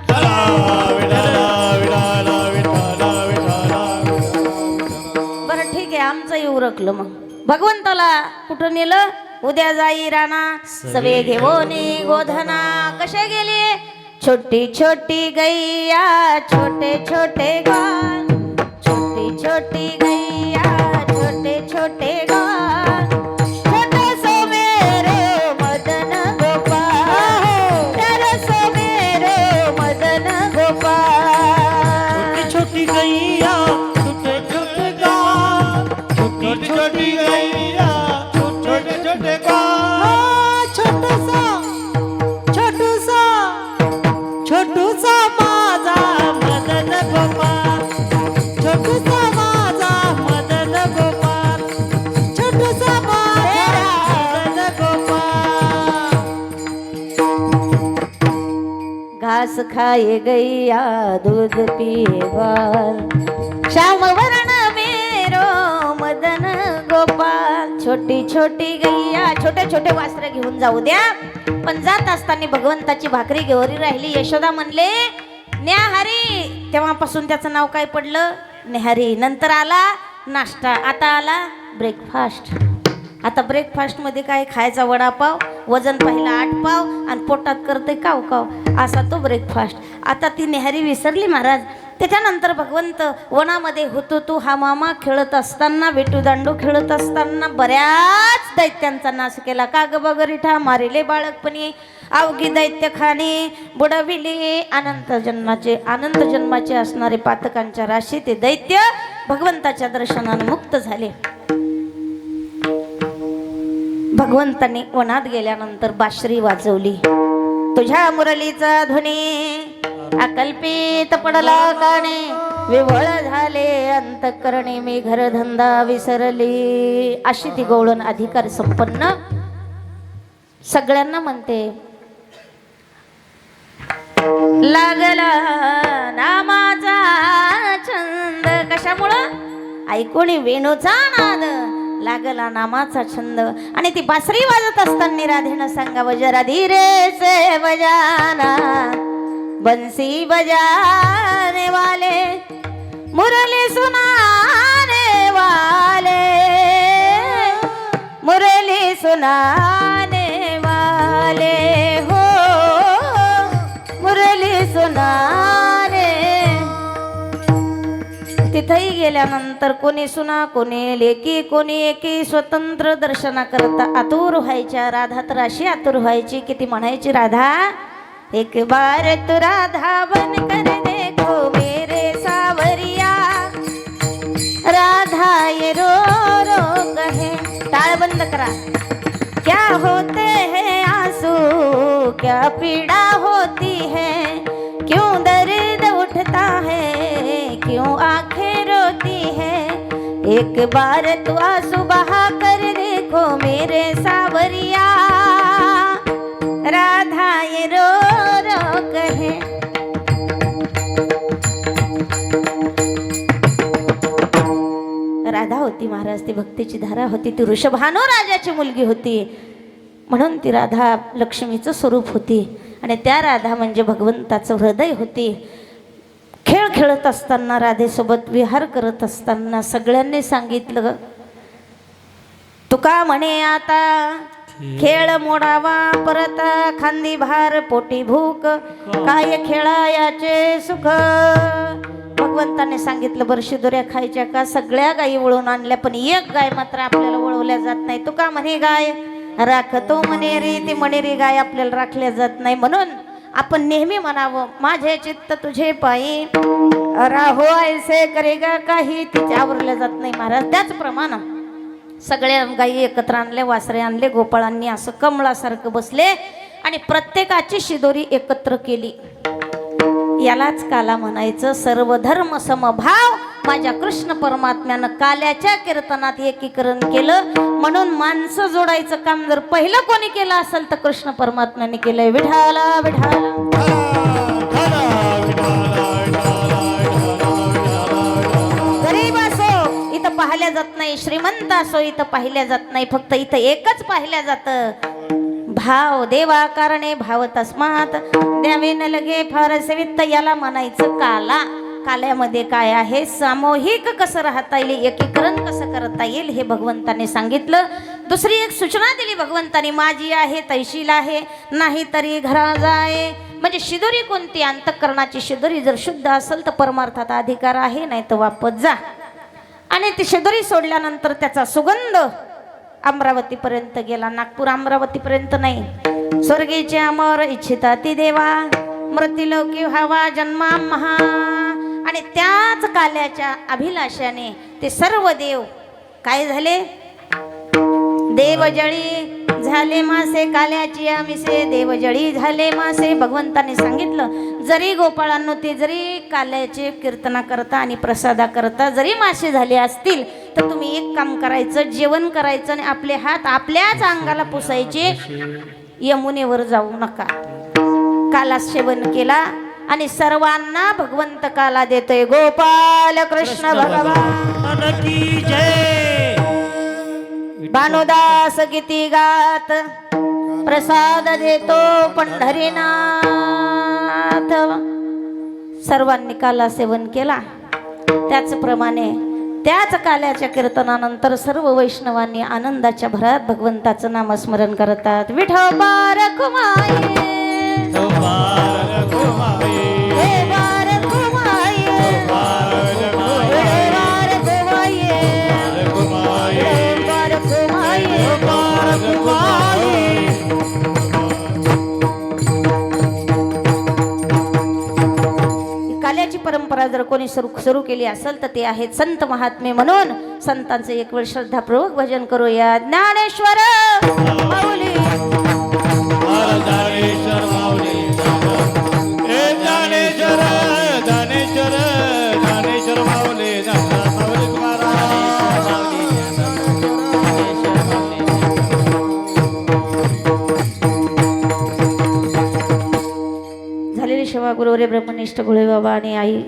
बरं ठीक आहे, आमचंही उरकलं. मग भगवंताला कुठं नेलं. उद्या जाई राणा सवे घेवोनी गोधना. कशा गेली. छोटी छोटी गैया छोटे छोटे गान, छोटी छोटी गैया छोटे छोटे गान. छोटे सो मेरे मदन गोपाल, तेरे सो मेरे मदन गोपाल. घास खाए गैया दूध पिए ग्वाल श्याम वर्ण मेरो मदन गोपाल छोटी छोटी गैया छोटे छोटे वासरे घेऊन जाऊ द्या पण जात असताना भगवंताची भाकरी घेवरी राहिली यशोदा म्हणले न्याहारी तेव्हापासून त्याचं नाव काय पडलं नेहारी नंतर आला नाश्ता आता आला ब्रेकफास्ट आता ब्रेकफास्टमध्ये काय खायचा वडापाव वजन पाहिला 8 पाव आणि पोटात करते काव काव असा तो ब्रेकफास्ट आता ती नेहारी विसरली महाराज त्याच्यानंतर भगवंत वनामध्ये होतो तो हा मामा खेळत असताना विटू दांडू खेळत असताना बऱ्याच दैत्यांचा नाश केला का ग बगरिठा मारिले बाळकपणी अवघी दैत्य खाणे बुडविले अनंत जन्माचे असणारे पातकांच्या राशी ते दैत्य भगवंताच्या दर्शनाने मुक्त झाले भगवंतांनी वनात गेल्यानंतर बासरी वाजवली तुझ्या मुरलीचा ध्वनी अकल्पित पडला काने विवळ झाले अंतकरणे मी घरधंदा विसरली अशी ती गवळण अधिकार संपन्न सगळ्यांना म्हणते लागला नामाचा छंद कशामुळं ऐकून वेणूचा नाद लागला नामाचा छंद आणि ती बासरी वाजत असताना राधेनं सांगावं जरा धीरे से बजाना बंसी बजाने वाले मुरली सुनाने वाले मुरली सुनाने वाले हो मुरली सुनाने तिथेही गेल्यानंतर कोणी सुना कोणी लेकी कोणी एकी स्वतंत्र दर्शना करता आतुर व्हायच्या राधा तर अशी आतुर व्हायची की ती म्हणायची राधा एक बार तू राधा बन कर देखो मेरे सावरिया राधा ये रो रो कहे टाळ बंद करा क्या होते हैं आंसू क्या पीड़ा होती है क्यों दर्द उठता है क्यों आंखें रोती है एक बार तू आंसू बहा कर देखो मेरे सावरिया राधा ये रो रो कहे राधा होती महाराज ती भक्तीची धारा होती ती ऋषभानो राजाची मुलगी होती म्हणून ती राधा लक्ष्मीचं स्वरूप होती आणि त्या राधा म्हणजे भगवंताचं हृदय होती खेळ खेळत असताना राधेसोबत विहार करत असताना सगळ्यांनी सांगितलं तुका म्हणे आता खेळ मोडावा परत खांदी भार पोटी भूक काय खेळायाचे सुख भगवंताने सांगितलं बरशी दोऱ्या खायच्या का सगळ्या गायी वळून आणल्या पण एक गाय मात्र आपल्याला वळवल्या जात नाही तुका म्हणे गाय राखतो मनेरी ती मनेरी गाय आपल्याला राखल्या जात नाही म्हणून आपण नेहमी म्हणावं माझे चित्त तुझे पायी राहो ऐसे करेगा काही तिच्या आवरल्या जात नाही महाराज त्याचप्रमाणे सगळ्या गायी एकत्र आणले वासरे आणले गोपाळांनी असं कमळासारखं बसले आणि प्रत्येकाची शिदोरी एकत्र केली यालाच काला म्हणायचं सर्वधर्म समभाव माझ्या कृष्ण परमात्म्यानं काल्याच्या कीर्तनात एकीकरण केलं म्हणून माणसं जोडायचं काम जर पहिलं कोणी केलं असेल तर कृष्ण परमात्म्याने केलंय विठाला विठाला गरीब असो इथं पाहिल्या जात नाही श्रीमंत असो इथं पाहिल्या जात नाही फक्त इथं एकच पाहिल्या जातं भाव देवा कारणे भाव तस्मात द्यावे न लगे फार सेवित याला म्हणायचं काला काल्यामध्ये काय आहे सामूहिक कसं राहता येईल एकीकरण कसं करता येईल हे भगवंताने सांगितलं दुसरी एक सूचना दिली भगवंताने माझी आहे तैशील आहे नाही तरी घरा जाय म्हणजे शिदोरी कोणती अंतःकरणाची शिदोरी जर शुद्ध असेल तर परमार्थात अधिकार आहे नाही तर वापस जा आणि ती शिदोरी सोडल्यानंतर त्याचा सुगंध अमरावतीपर्यंत गेला नागपूर अमरावतीपर्यंत नाही स्वर्गीचे अमर इच्छिता ती देवा मृत्युलोकी व्हावा जन्मा महा आणि त्याच काल्याच्या अभिलाषाने ते सर्व देव काय झाले देवजळी झाले मासे काल्याची आमिसे देवजळी झाले मासे भगवंताने सांगितलं जरी गोपाळांनो ते जरी काल्याचे कीर्तना करता आणि प्रसादा करता जरी मासे झाले असतील तर तुम्ही एक काम करायचं जेवण करायचं आणि आपले हात आपल्याच अंगाला पुसायचे यमुनेवर जाऊ नका काला सेवन केला आणि सर्वांना भगवंत काला देतोय. गोपाल कृष्ण भगवान की जय. भानुदास गीती गात प्रसाद देतो पंढरीनाथ. सर्वांनी काला सेवन केला. त्याचप्रमाणे त्याच काल्याच्या कीर्तनानंतर सर्व वैष्णवांनी आनंदाच्या भरात भगवंताचं नामस्मरण करतात. विठोबा रखुमाई, गोपाल रखुमाई, हे बार रखुमाई, गोपाल रखुमाई, हे बार रखुमाई, रखुमाई, हे बार रखुमाई, गोपाल रखुमाई. काल्याची परंपरा जर कोणी सुरू केली असेल तर ते आहेत संत महात्मे. म्हणून संतांचं एक वेळ श्रद्धापूर्वक भजन करूया. ज्ञानेश्वर माऊली, ज्ञानेश्वर माऊली, हे ज्ञानेश्वर, ज्ञानेश्वर, ज्ञानेश्वर माऊली, ज्ञानेश्वर माऊली महाराज. झालेली सेवा गुरुवरे ब्रह्मनिष्ठ भोळे बाबा आणि आई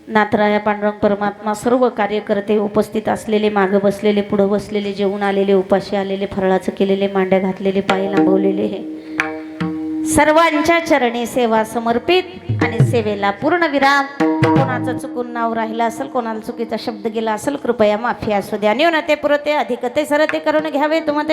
नाथराया पांडुरंग परमात्मा, सर्व कार्यकर्ते उपस्थित असलेले, मागं बसलेले, पुढं बसलेले, जेवून आलेले, उपाशी आलेले, फराळाचं केलेले, मांड्या घातलेले, पाय लांबवलेले, हे सर्वांच्या चरणी सेवा समर्पित आणि सेवेला पूर्ण विराम. कोणाचं चुकून नाव राहिलं असेल, कोणाला चुकीचा शब्द गेला असेल, कृपया माफी असू द्या. न्यूनते पुरते अधिकते सरते करून घ्यावे. तुम्हाला